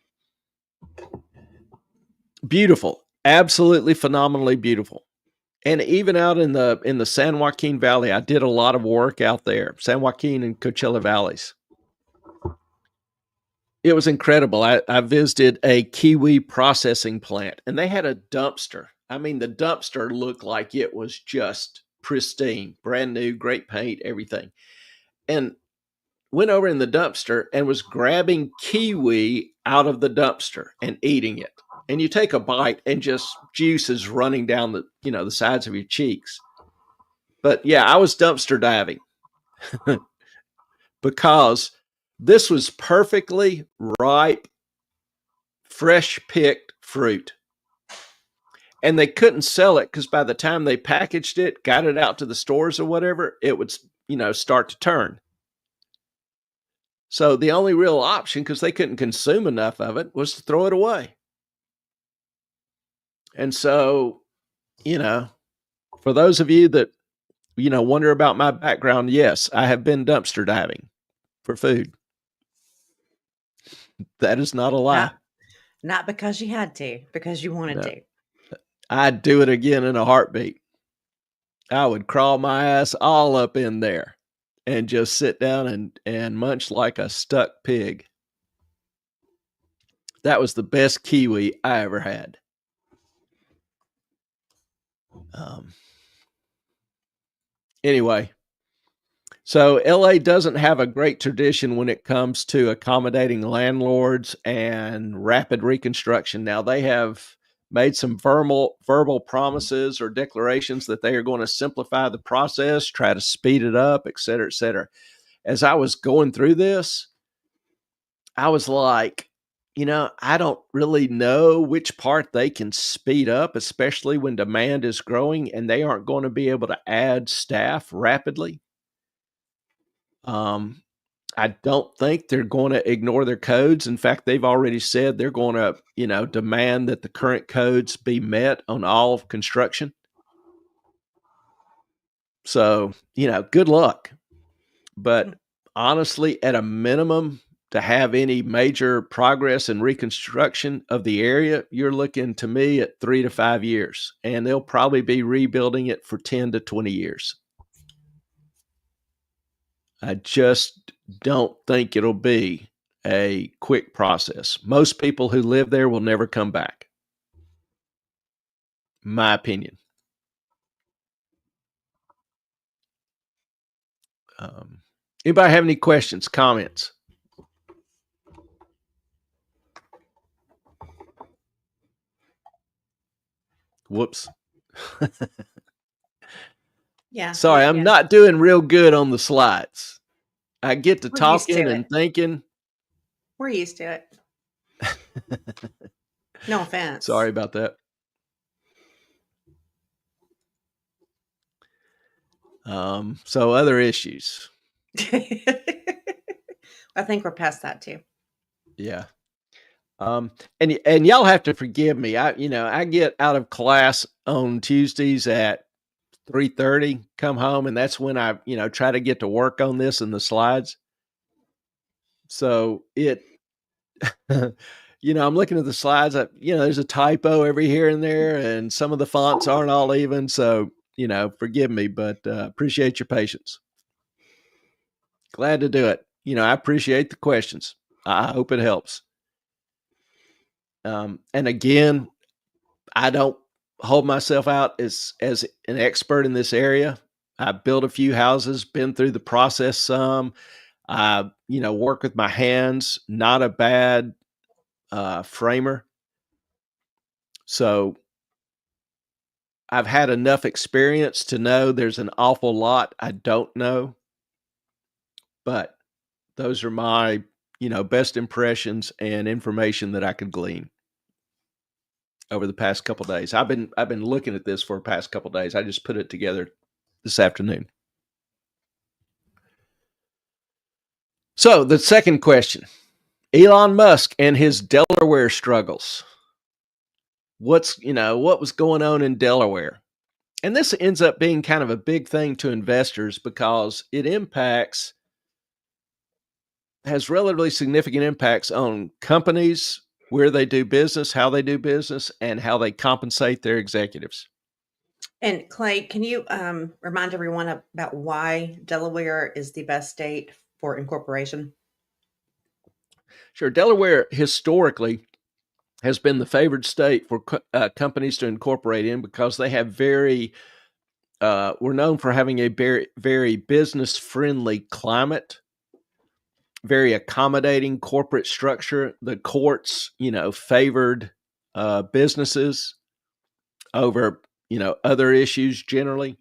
beautiful, absolutely phenomenally beautiful. And even out in the San Joaquin Valley, I did a lot of work out there, San Joaquin and Coachella Valleys. It was incredible. I visited a kiwi processing plant, and they had a dumpster. I mean, the dumpster looked like it was just pristine, brand new, great paint, everything. And went over in the dumpster and was grabbing kiwi out of the dumpster and eating it. And you take a bite and just juice is running down the sides of your cheeks. But yeah, I was dumpster diving because this was perfectly ripe, fresh picked fruit. And they couldn't sell it because by the time they packaged it, got it out to the stores or whatever, it would, start to turn. So the only real option, because they couldn't consume enough of it, was to throw it away. And so, for those of you that, wonder about my background, yes, I have been dumpster diving for food. That is not a lie. Not because you had to, because you wanted to. I'd do it again in a heartbeat. I would crawl my ass all up in there and just sit down and munch like a stuck pig. That was the best kiwi I ever had. Anyway, so LA doesn't have a great tradition when it comes to accommodating landlords and rapid reconstruction. Now, they have made some verbal promises or declarations that they are going to simplify the process, try to speed it up, et cetera, et cetera. As I was going through this, I was like, I don't really know which part they can speed up, especially when demand is growing and they aren't going to be able to add staff rapidly. I don't think they're going to ignore their codes. In fact, they've already said they're going to, demand that the current codes be met on all construction. So, good luck. But honestly, at a minimum, to have any major progress in reconstruction of the area, you're looking to me at 3 to 5 years, and they'll probably be rebuilding it for 10 to 20 years. I just don't think it'll be a quick process. Most people who live there will never come back. My opinion. Anybody have any questions, comments? Whoops. Yeah. Sorry, I'm not doing real good on the slides. I get to talking and thinking. We're used to it. No offense. Sorry about that. So other issues. I think we're past that too. Yeah. And y'all have to forgive me. I get out of class on Tuesdays at 3:30, come home, and that's when I, try to get to work on this and the slides. So I'm looking at the slides. There's a typo every here and there, and some of the fonts aren't all even. So, forgive me, but appreciate your patience. Glad to do it. I appreciate the questions. I hope it helps. And again, I don't hold myself out as an expert in this area. I built a few houses, been through the process some. I, work with my hands, not a bad framer. So I've had enough experience to know there's an awful lot I don't know. But those are my, best impressions and information that I could glean over the past couple of days. I've been looking at this for the past couple of days. I just put it together this afternoon. So the second question, Elon Musk and his Delaware struggles. What was going on in Delaware? And this ends up being kind of a big thing to investors because it has relatively significant impacts on companies, where they do business, how they do business, and how they compensate their executives. And Clay, can you remind everyone about why Delaware is the best state for incorporation? Sure. Delaware historically has been the favored state for companies to incorporate in because they have we're known for having a very, very business-friendly climate, very accommodating corporate structure. The courts, favored businesses over, other issues generally.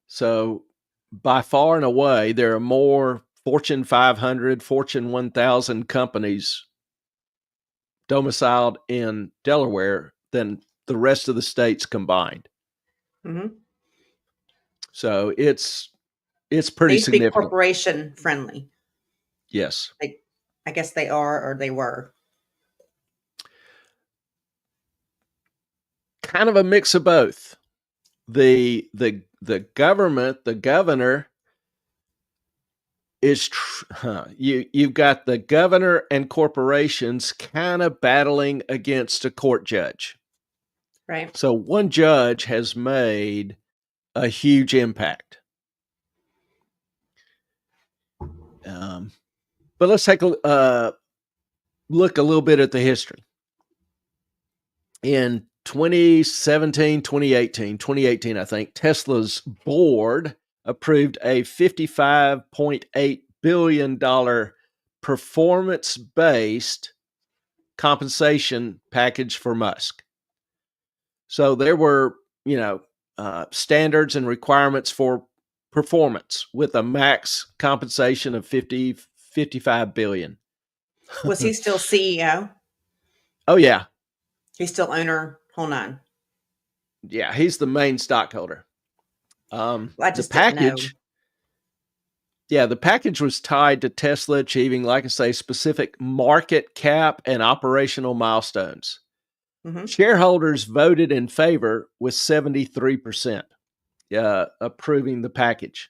So by far and away, there are more Fortune 500, Fortune 1000 companies domiciled in Delaware than the rest of the states combined. Mm-hmm. So it's pretty significant. Be corporation friendly. Yes. I guess they are, or they were. Kind of a mix of both. The government, the governor is you've got the governor and corporations kind of battling against a court judge. Right. So one judge has made a huge impact. But let's take a look a little bit at the history. In 2017, 2018, I think, Tesla's board approved a $55.8 billion performance-based compensation package for Musk. So there were, standards and requirements for performance with a max compensation of 55 billion. Was he still CEO? Oh, yeah. He's still owner, whole nine. Yeah, he's the main stockholder. I The just didn't know. package, yeah, the package was tied to Tesla achieving, like I say, specific market cap and operational milestones. Hmm. Shareholders voted in favor with 73% approving the package.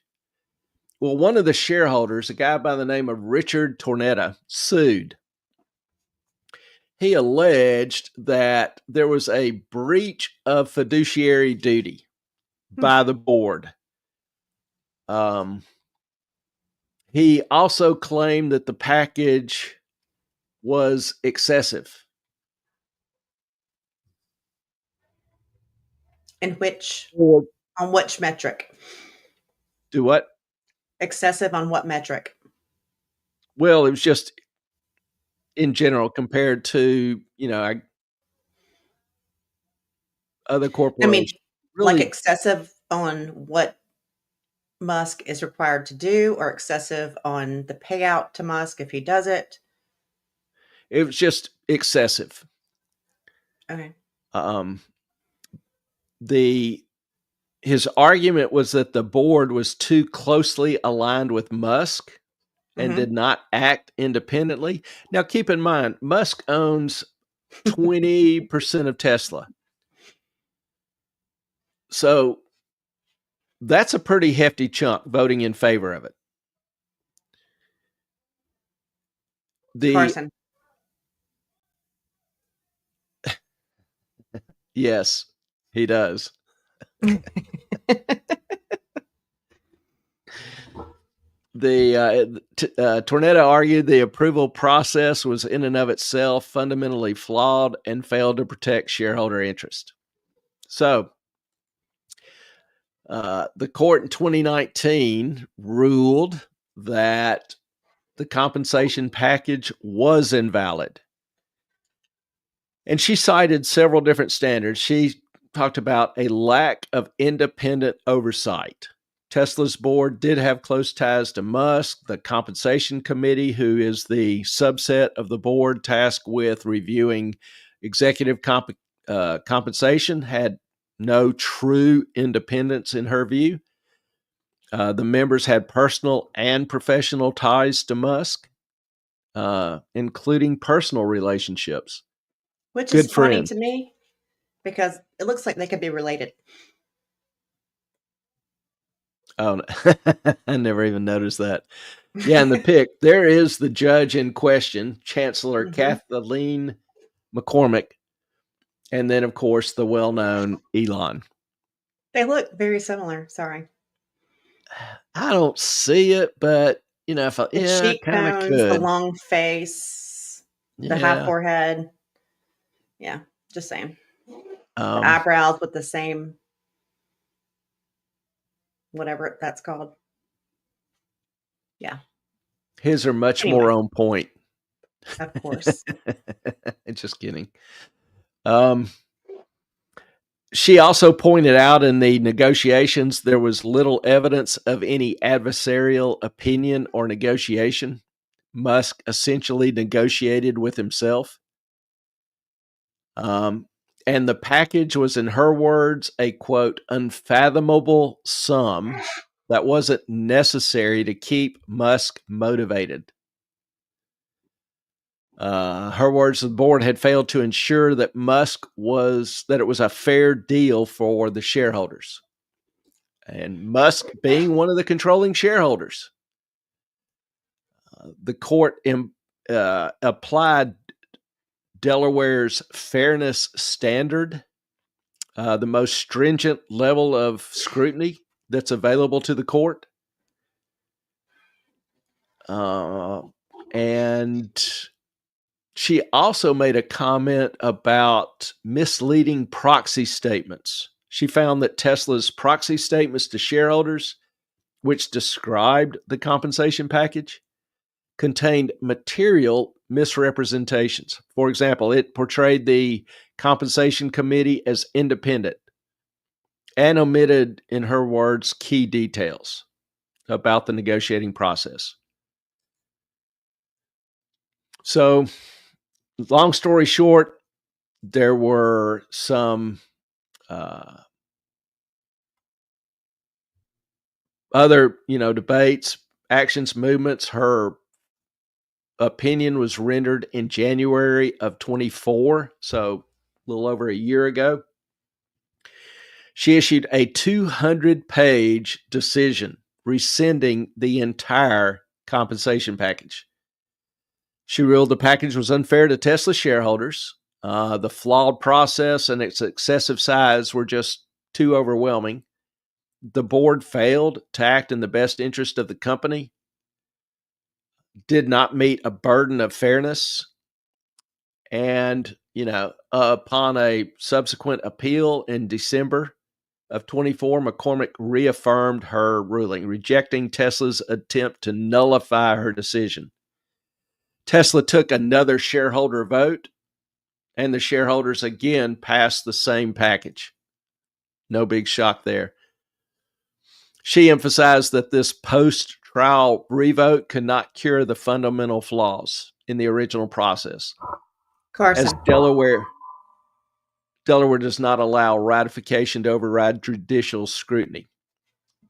Well, one of the shareholders, a guy by the name of Richard Tornetta, sued. He alleged that there was a breach of fiduciary duty by the board. He also claimed that the package was excessive. In which, Or on which metric? do what? Excessive on what metric? Well, it was just in general compared to, other I mean, corporations. like Really, excessive on what Musk is required to do, or excessive on the payout to Musk if he does it? it was just excessive. Okay. Um, the His argument was that the board was too closely aligned with Musk and did Hmm. not act independently. Now, keep in mind, Musk owns 20% of Tesla. So that's a pretty hefty chunk voting in favor of it. The Carson. Yes, he does. Tornetta argued the approval process was in and of itself fundamentally flawed and failed to protect shareholder interest. So, the court in 2019 ruled that the compensation package was invalid. And she cited several different standards. She talked about a lack of independent oversight. Tesla's board did have close ties to Musk. The compensation committee, who is the subset of the board tasked with reviewing executive compensation, had no true independence in her view. The members had personal and professional ties to Musk, including personal relationships. Which is Good funny friends. to me because it looks like they could be related. Oh, I never even noticed that. Yeah, in the pic, there is the judge in question, Chancellor Hmm. Kathleen McCormick, and then, of course, the well-known Elon. They look very similar. Sorry. I don't see it, but if The I kind of cheekbones, the could. long face, the high Yeah. forehead. Yeah, just saying. The Um, eyebrows with the same, whatever that's called. Yeah. his are much more Anyway, on point. of course. Just kidding. Um, She also pointed out in the negotiations there was little evidence of any adversarial opinion or negotiation. Musk essentially negotiated with himself. Um, and the package was, in her words, a quote, unfathomable sum that wasn't necessary to keep Musk motivated. Her words, the board had failed to ensure that that it was a fair deal for the shareholders. And Musk being one of the controlling shareholders. The court applied Delaware's fairness standard, the most stringent level of scrutiny that's available to the court. And she also made a comment about misleading proxy statements. She found that Tesla's proxy statements to shareholders, which described the compensation package, contained material misrepresentations. For example, it portrayed the compensation committee as independent and omitted, in her words, key details about the negotiating process. So, long story short, there were some other, debates, actions, movements. Her opinion was rendered in January of 24, so a little over a year ago. She issued a 200-page decision rescinding the entire compensation package. She ruled the package was unfair to Tesla shareholders. The flawed process and its excessive size were just too overwhelming. The board failed to act in the best interest of the company, did not meet a burden of fairness, and, upon a subsequent appeal in December of 24, McCormick reaffirmed her ruling, rejecting Tesla's attempt to nullify her decision. Tesla took another shareholder vote, and the shareholders again passed the same package. No big shock there. She emphasized that this post-trial revote could not cure the fundamental flaws in the original process. Carson. As Delaware does not allow ratification to override judicial scrutiny.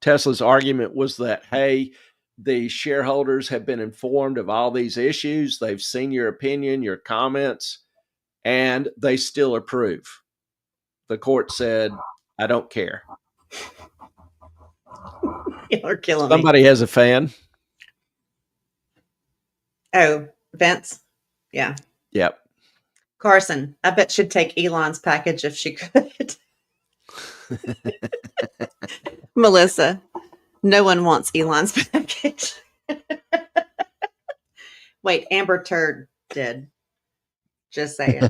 Tesla's argument was that, hey, the shareholders have been informed of all these issues. They've seen your opinion, your comments, and they still approve. The court said, I don't care. You're killing Somebody me. has a fan. Oh, Vince? Yeah. Yep. Carson, I bet she'd take Elon's package if she could. Melissa, no one wants Elon's package. Wait, Amber Turd did. Just saying.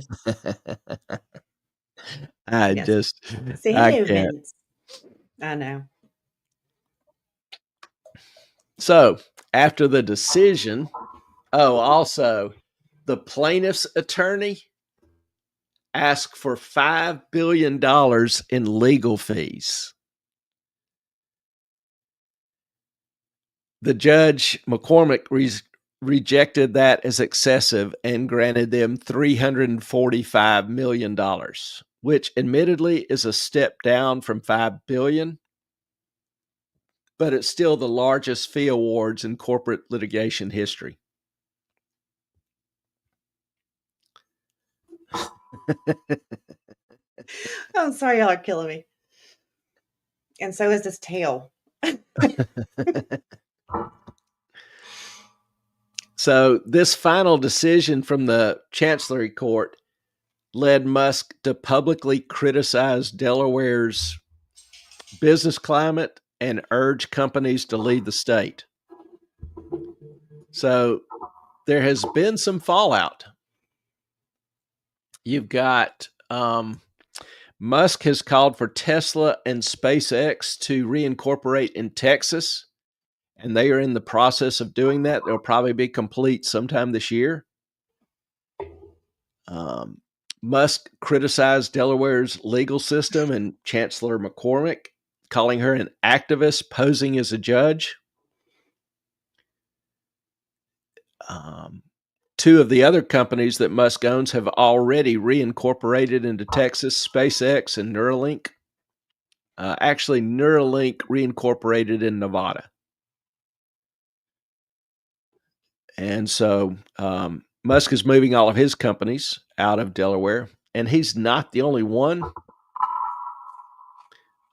I Yes. Say I hello, can't. Vince. I know. So after the decision, also the plaintiff's attorney asked for $5 billion in legal fees. The judge, McCormick, rejected that as excessive and granted them $345 million, which admittedly is a step down from $5 billion, but it's still the largest fee awards in corporate litigation history. I'm sorry, y'all are killing me. And so is this tail. So this final decision from the Chancellery Court led Musk to publicly criticize Delaware's business climate and urge companies to leave the state. So there has been some fallout. You've got Musk has called for Tesla and SpaceX to reincorporate in Texas, and they are in the process of doing that. They'll probably be complete sometime this year. Musk criticized Delaware's legal system and Chancellor McCormick, calling her an activist posing as a judge. Two of the other companies that Musk owns have already reincorporated into Texas, SpaceX and Neuralink. Actually, Neuralink reincorporated in Nevada. And so Musk is moving all of his companies out of Delaware, and he's not the only one.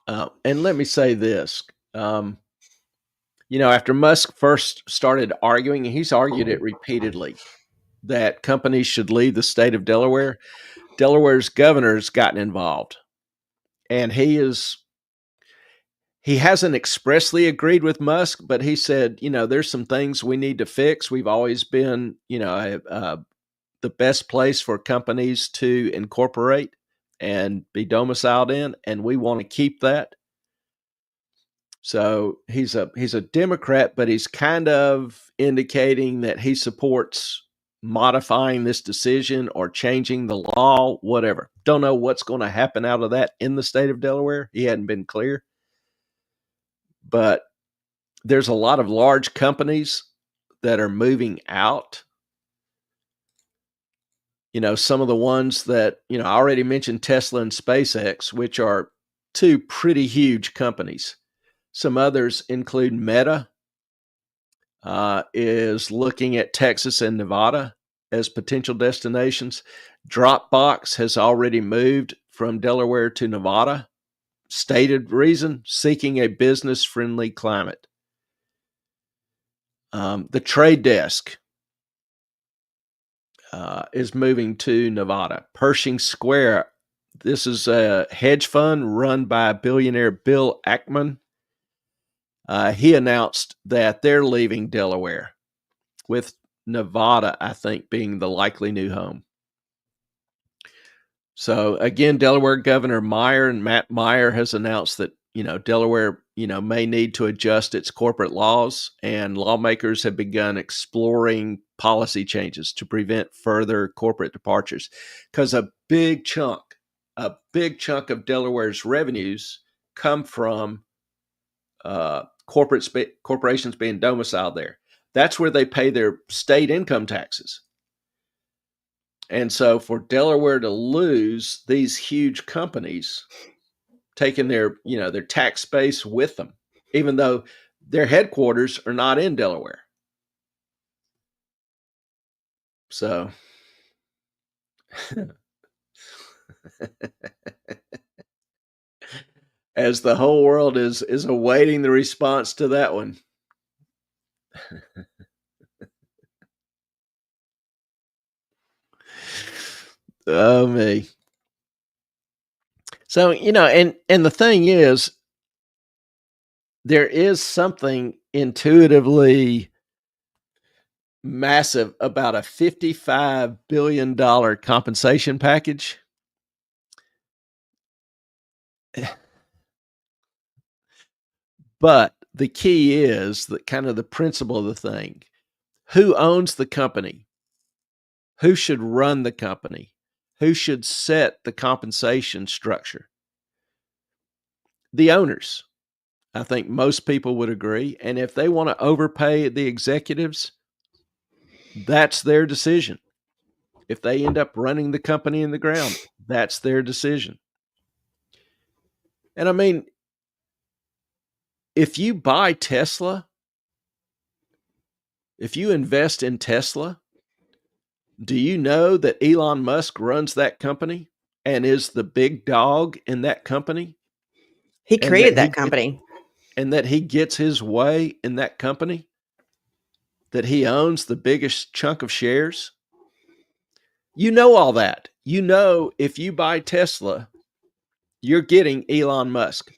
And let me say this. After Musk first started arguing, and he's argued it repeatedly, that companies should leave the state of Delaware, Delaware's governor's gotten involved. And he hasn't expressly agreed with Musk, but he said, there's some things we need to fix. We've always been, the best place for companies to incorporate and be domiciled in, and we want to keep that. So he's a Democrat, but he's kind of indicating that he supports modifying this decision or changing the law, whatever. Don't know what's going to happen out of that in the state of Delaware. He hadn't been clear. But there's a lot of large companies that are moving out. some of the ones that, I already mentioned Tesla and SpaceX, which are two pretty huge companies. Some others include Meta, is looking at Texas and Nevada as potential destinations. Dropbox has already moved from Delaware to Nevada. Stated reason, seeking a business-friendly climate. The Trade Desk is moving to Nevada. Pershing Square, this is a hedge fund run by billionaire Bill Ackman. He announced that they're leaving Delaware, with Nevada, I think, being the likely new home. So again, Delaware Governor Matt Meyer has announced that, Delaware, may need to adjust its corporate laws, and lawmakers have begun exploring policy changes to prevent further corporate departures, because a big chunk of Delaware's revenues come from corporations being domiciled there. That's where they pay their state income taxes. And so for Delaware to lose these huge companies, taking their tax base with them, even though their headquarters are not in Delaware. So as the whole world is awaiting the response to that one. Oh me. So, and the thing is, there is something intuitively massive about a $55 billion compensation package. But the key is that kind of the principle of the thing. Who owns the company? Who should run the company? Who should set the compensation structure? The owners. I think most people would agree. And if they want to overpay the executives, that's their decision. If they end up running the company in the ground, that's their decision. And I mean, if you buy Tesla, if you invest in Tesla, do you know that Elon Musk runs that company and is the big dog in that company? He created that company. And that he gets his way in that company? That he owns the biggest chunk of shares? You know all that. You know, if you buy Tesla, you're getting Elon Musk.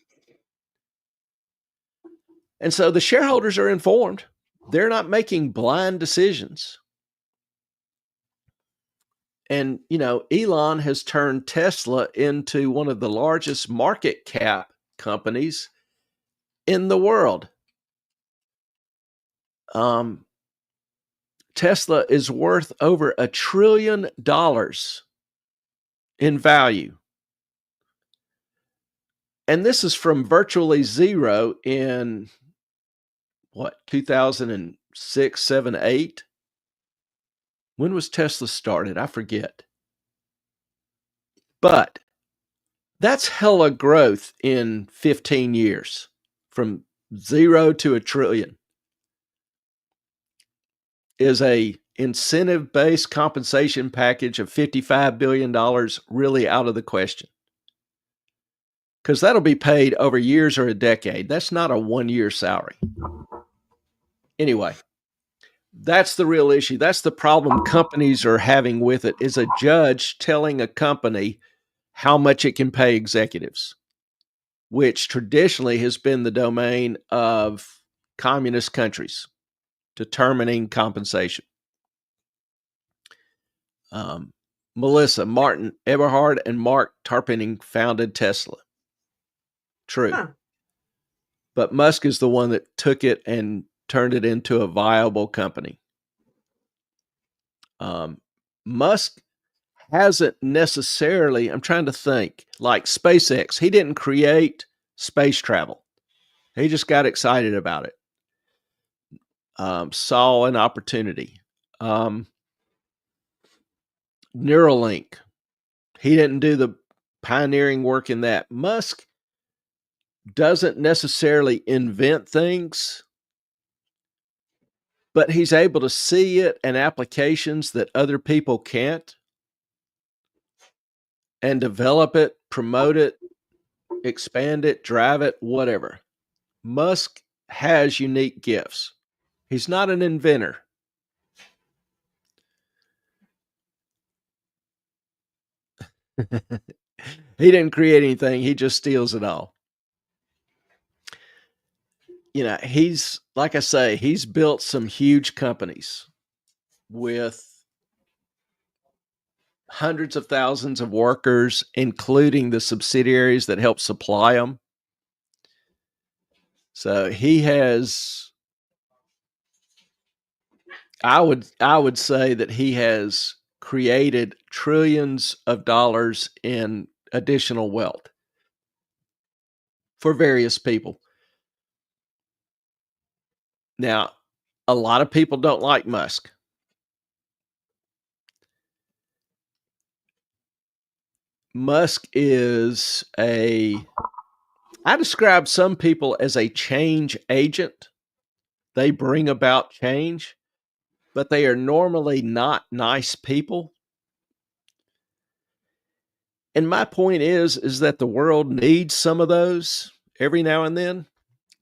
And so the shareholders are informed. They're not making blind decisions. And, Elon has turned Tesla into one of the largest market cap companies in the world. Tesla is worth over $1 trillion in value. And this is from virtually zero in 2006, 7, 8? When was Tesla started? I forget. But that's hella growth in 15 years, from zero to $1 trillion. Is a incentive-based compensation package of $55 billion really out of the question? Because that'll be paid over years or a decade. That's not a one-year salary. Anyway, that's the real issue. That's the problem companies are having with it, is a judge telling a company how much it can pay executives, which traditionally has been the domain of communist countries, determining compensation. Melissa, Martin Eberhard, and Mark Tarpenning founded Tesla. True. Huh. But Musk is the one that took it and turned it into a viable company. Musk hasn't necessarily, I'm trying to think, like SpaceX. He didn't create space travel. He just got excited about it. Saw an opportunity. Neuralink. He didn't do the pioneering work in that. Musk doesn't necessarily invent things, but he's able to see it and applications that other people can't and develop it, promote it, expand it, drive it, whatever. Musk has unique gifts. He's not an inventor. He didn't create anything. He just steals it all. You know, he's, like I say, he's built some huge companies with hundreds of thousands of workers, including the subsidiaries that help supply them. So he has, I would say that he has created trillions of dollars in additional wealth for various people. Now, a lot of people don't like Musk. Musk is I describe some people as a change agent. They bring about change, but they are normally not nice people. And my point is that the world needs some of those every now and then,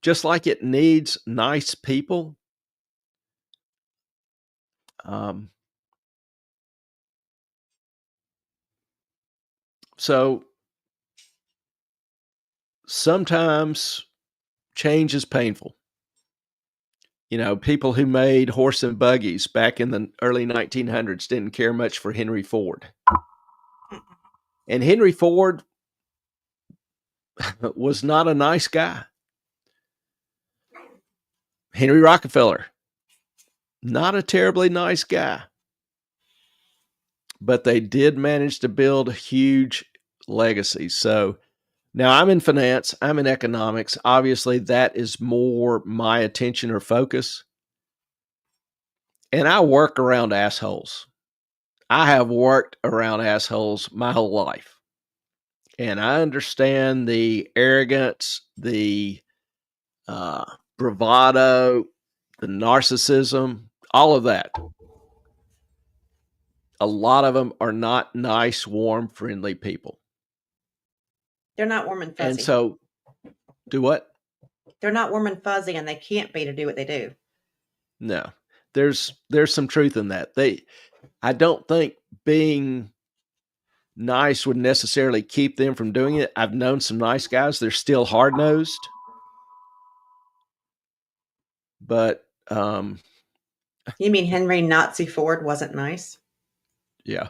just like it needs nice people. So sometimes change is painful. You know, people who made horse and buggies back in the early 1900s didn't care much for Henry Ford. And Henry Ford was not a nice guy. Henry Rockefeller, not a terribly nice guy. But they did manage to build huge legacies. So now I'm in finance, I'm in economics. Obviously, that is more my attention or focus. And I work around assholes. I have worked around assholes my whole life. And I understand the arrogance, the bravado, the narcissism, all of that. A lot of them are not nice, warm, friendly people. They're not warm and fuzzy. And so, do what? They're not warm and fuzzy, and they can't be to do what they do. No, there's some truth in that. I don't think being nice would necessarily keep them from doing it. I've known some nice guys. They're still hard nosed, but You mean Henry Nazi Ford wasn't nice? Yeah.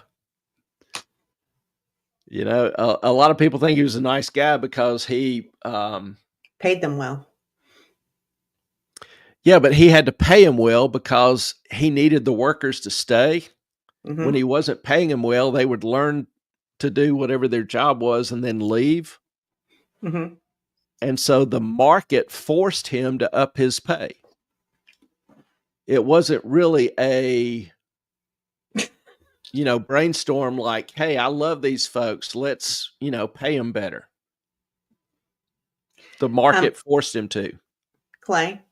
You know, a lot of people think he was a nice guy because he paid them well. Yeah, but he had to pay him well because he needed the workers to stay. Mm-hmm. When he wasn't paying them well, they would learn to do whatever their job was and then leave. Mm-hmm. And so the market forced him to up his pay. It wasn't really a, brainstorm like, hey, I love these folks. Let's, pay them better. The market forced him to. Clay,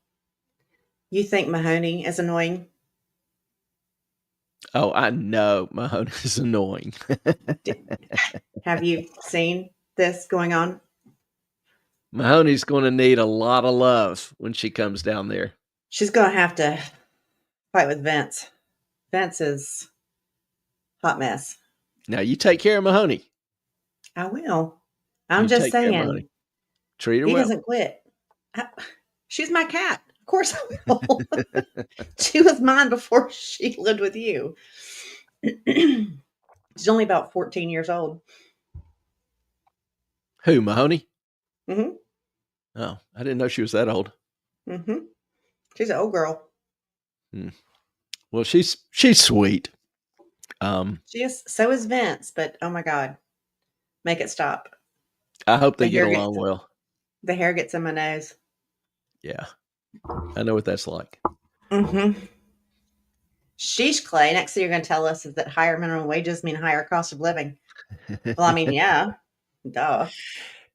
you think Mahoney is annoying? Oh, I know Mahoney is annoying. Have you seen this going on? Mahoney's going to need a lot of love when she comes down there. She's going to have to fight with Vince. Vince is a hot mess. Now, you take care of Mahoney. I will. I'm just saying. Treat her well. He doesn't quit. She's my cat. Of course I will. She was mine before she lived with you. She's only about 14 years old. Who, Mahoney? Mm-hmm. Oh, I didn't know she was that old. Mm-hmm. She's an old girl. Well, she's sweet. She is. So is Vince, but oh my God, make it stop. I hope they get along well. The hair gets in my nose. Yeah, I know what that's like. Mm-hmm. Sheesh, Clay. Next thing you're going to tell us is that higher minimum wages mean higher cost of living. Well, I mean, yeah, duh.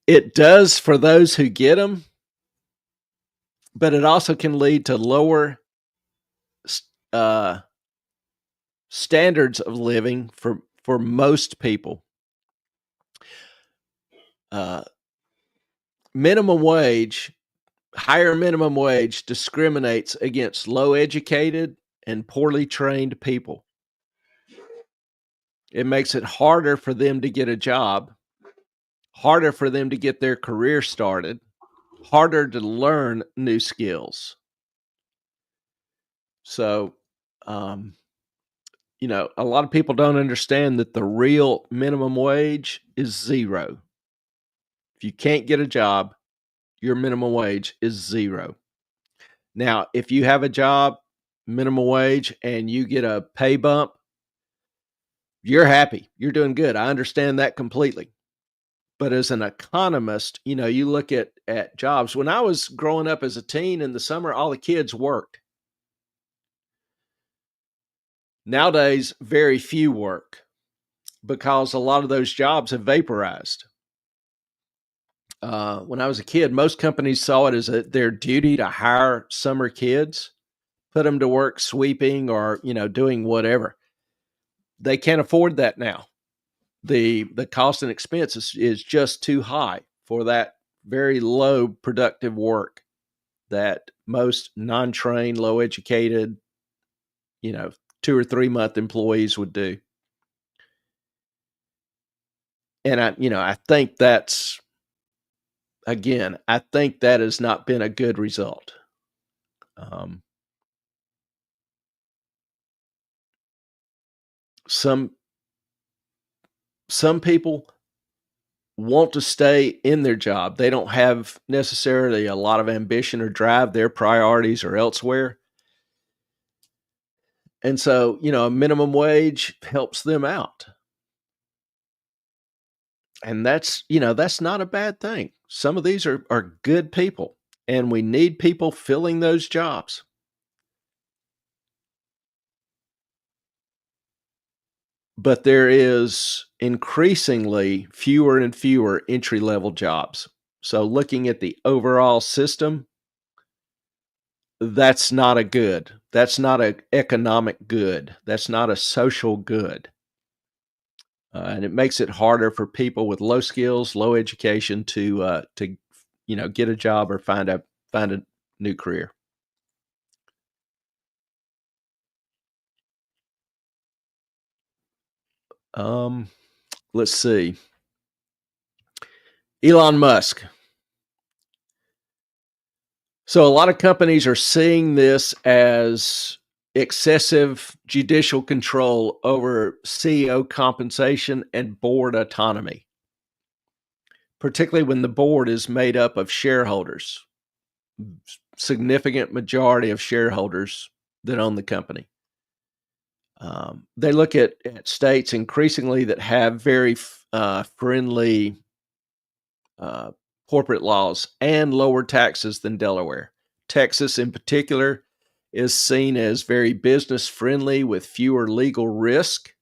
It does for those who get them, but it also can lead to lower uh, standards of living for most people. Uh, minimum wage, higher minimum wage discriminates against low educated and poorly trained people. It makes it harder for them to get a job, harder for them to get their career started, harder to learn new skills. So, a lot of people don't understand that the real minimum wage is zero. If you can't get a job, your minimum wage is zero. Now, if you have a job, minimum wage, and you get a pay bump, you're happy. You're doing good. I understand that completely. But as an economist, you look at jobs. When I was growing up as a teen in the summer, all the kids worked. Nowadays, very few work because a lot of those jobs have vaporized. When I was a kid, most companies saw it as their duty to hire summer kids, put them to work sweeping or doing whatever. They can't afford that now. The cost and expense is just too high for that very low productive work that most non-trained, low educated, 2 or 3 month employees would do. And I think that's, again, I think that has not been a good result. Some people want to stay in their job. They don't have necessarily a lot of ambition or drive. Their priorities are elsewhere. And so, a minimum wage helps them out. And that's not a bad thing. Some of these are good people, and we need people filling those jobs. But there is increasingly fewer and fewer entry-level jobs. So looking at the overall system, that's not a good. That's not an economic good. That's not a social good. And it makes it harder for people with low skills, low education to get a job or find a new career. Let's see. Elon Musk. So a lot of companies are seeing this as excessive judicial control over CEO compensation and board autonomy, particularly when the board is made up of shareholders, significant majority of shareholders that own the company. They look at states increasingly that have very friendly corporate laws and lower taxes than Delaware. Texas, in particular, is seen as very business friendly with fewer legal risk.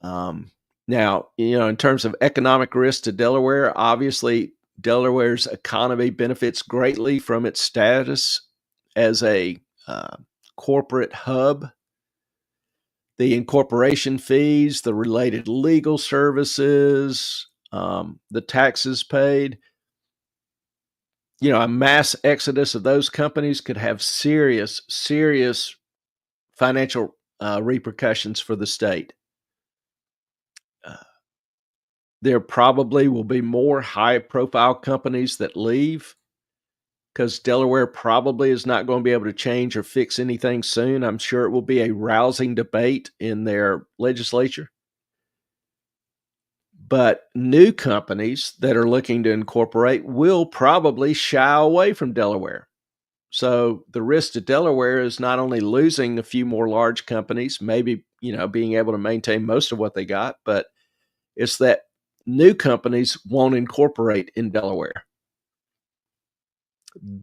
Now, in terms of economic risk to Delaware, obviously Delaware's economy benefits greatly from its status as a corporate hub. The incorporation fees, the related legal services, the taxes paid. A mass exodus of those companies could have serious financial repercussions for the state. There probably will be more high-profile companies that leave because Delaware probably is not going to be able to change or fix anything soon. I'm sure it will be a rousing debate in their legislature. But new companies that are looking to incorporate will probably shy away from Delaware. So the risk to Delaware is not only losing a few more large companies, maybe, being able to maintain most of what they got, but it's that new companies won't incorporate in Delaware.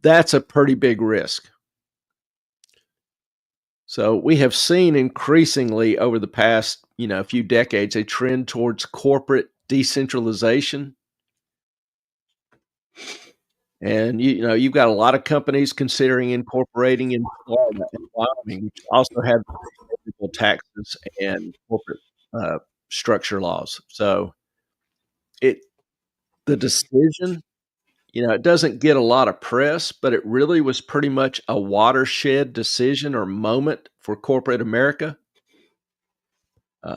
That's a pretty big risk. So we have seen increasingly over the past, few decades a trend towards corporate decentralization. And you've got a lot of companies considering incorporating in Florida and Wyoming, which also have favorable taxes and corporate uh, structure laws. So it the decision, it doesn't get a lot of press, but it really was pretty much a watershed decision or moment for corporate America.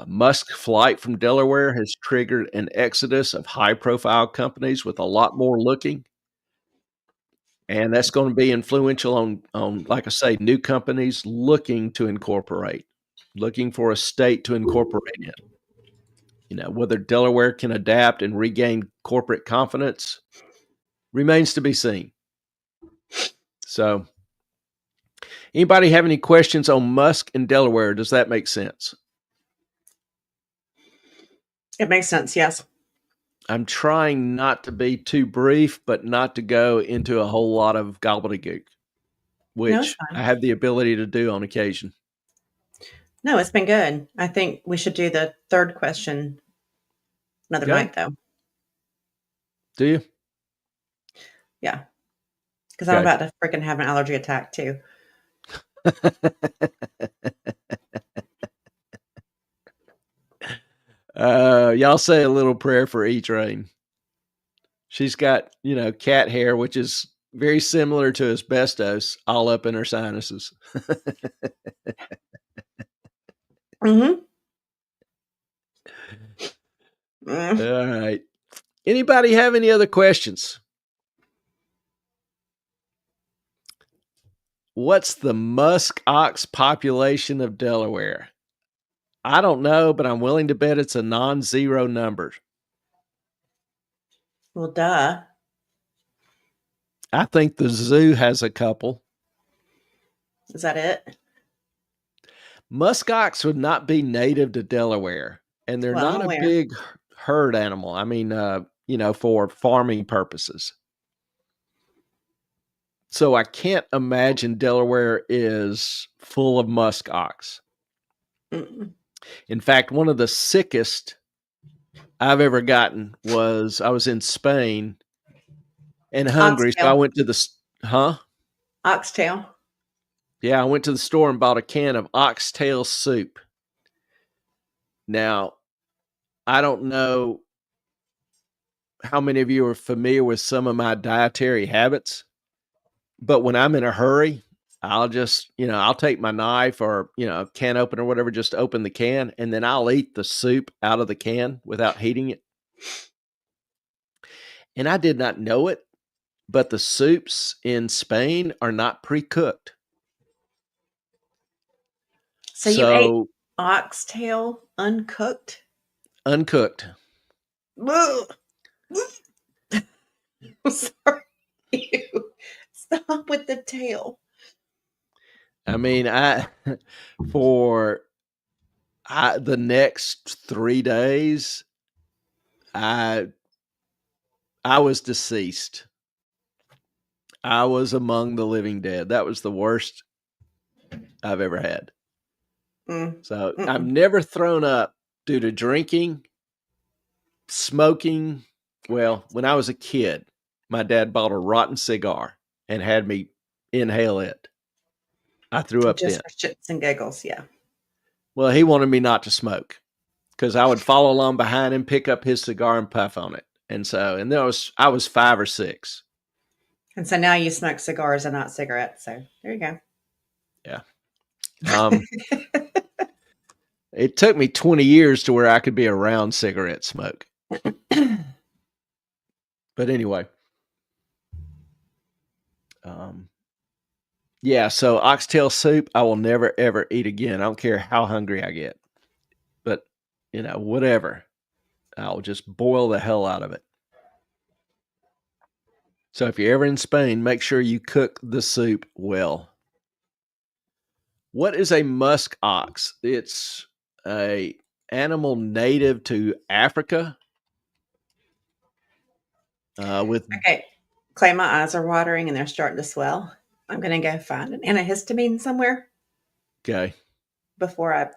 Musk's flight from Delaware has triggered an exodus of high-profile companies with a lot more looking, and that's going to be influential on, like I say, new companies looking to incorporate, looking for a state to incorporate in. Whether Delaware can adapt and regain corporate confidence remains to be seen. So, anybody have any questions on Musk and Delaware? Does that make sense? It makes sense, yes. I'm trying not to be too brief, but not to go into a whole lot of gobbledygook, No, it's which I fine. have the ability to do on occasion. No, it's been good. I think we should do the third question another Okay. night, though. Do you? Yeah, because I'm Okay. about to freaking have an allergy attack too. Y'all say a little prayer for E-Train. She's got, cat hair, which is very similar to asbestos, all up in her sinuses. Mm-hmm. All right. Anybody have any other questions? What's the musk ox population of Delaware? I don't know, but I'm willing to bet it's a non-zero number. Well, duh. I think the zoo has a couple. Is that it? Musk ox would not be native to Delaware, and they're Well, I'm not a aware. big herd animal. I mean, for farming purposes. So I can't imagine Delaware is full of musk ox. Mm-mm. In fact, one of the sickest I've ever gotten was I was in Spain and hungry, so I Oxtail. went to huh? Oxtail. Yeah, I went to the store and bought a can of oxtail soup. Now, I don't know how many of you are familiar with some of my dietary habits, but when I'm in a hurry, I'll just, I'll take my knife or, a can opener or whatever, just open the can, and then I'll eat the soup out of the can without heating it. And I did not know it, but the soups in Spain are not pre-cooked. So you ate So oxtail uncooked? uncooked. Ugh. I'm sorry. Stop with the tail. I mean, for the next 3 days, I was deceased. I was among the living dead. That was the worst I've ever had. So I've Mm-mm. never thrown up due to drinking, smoking. Well, when I was a kid, my dad bought a rotten cigar and had me inhale it. I threw up Just then. for shits and giggles, yeah. Well, he wanted me not to smoke because I would follow along behind him, pick up his cigar, and puff on it. And I was 5 or 6. And so now you smoke cigars and not cigarettes. So there you go. Yeah. It took me 20 years to where I could be around cigarette smoke. But anyway, yeah, so oxtail soup, I will never ever eat again. I don't care how hungry I get. But, whatever. I'll just boil the hell out of it. So if you're ever in Spain, make sure you cook the soup well. What is a musk ox? It's a animal native to Africa. With Okay. Clay, my eyes are watering and they're starting to swell. I'm going to go find an antihistamine somewhere. Okay. before I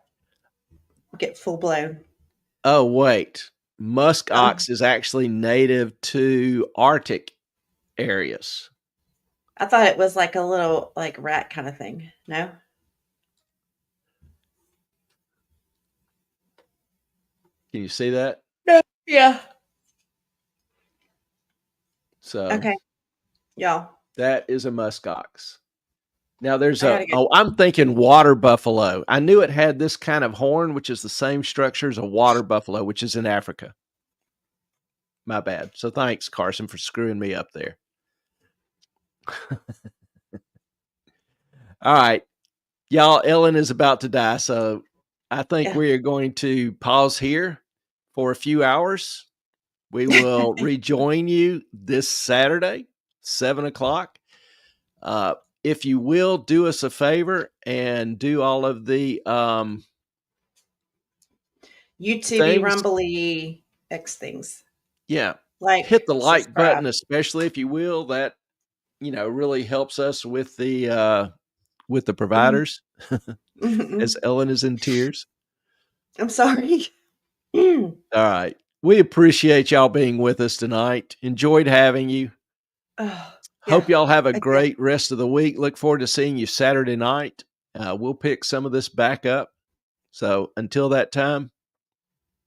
get full blown. Oh, wait. Musk Oh, ox is actually native to Arctic areas. I thought it was like a little like rat kind of thing. No? Can you see that? No. Yeah. So Okay, y'all. that is a musk ox. Now I gotta get. I'm thinking water buffalo. I knew it had this kind of horn, which is the same structure as a water buffalo, which is in Africa. My bad. So thanks, Carson, for screwing me up there. All right. Y'all, Ellen is about to die. So I think Yeah. we are going to pause here for a few hours. We will rejoin you this Saturday, 7 o'clock. If you will do us a favor and do all of the YouTube, things, Rumbly, X things. yeah, Like, hit the like subscribe. button, especially if you will. That really helps us with the Mhm. providers. As Mhm. Ellen is in tears. I'm sorry. Mm. All right. We appreciate y'all being with us tonight. Enjoyed having you. Oh, yeah. Hope y'all have a I did. great rest of the week. Look forward to seeing you Saturday night. We'll pick some of this back up. So until that time,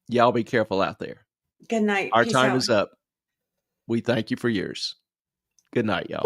y'all be careful out there. Good night. Our Peace time out. is up. We thank you for yours. Good night, y'all.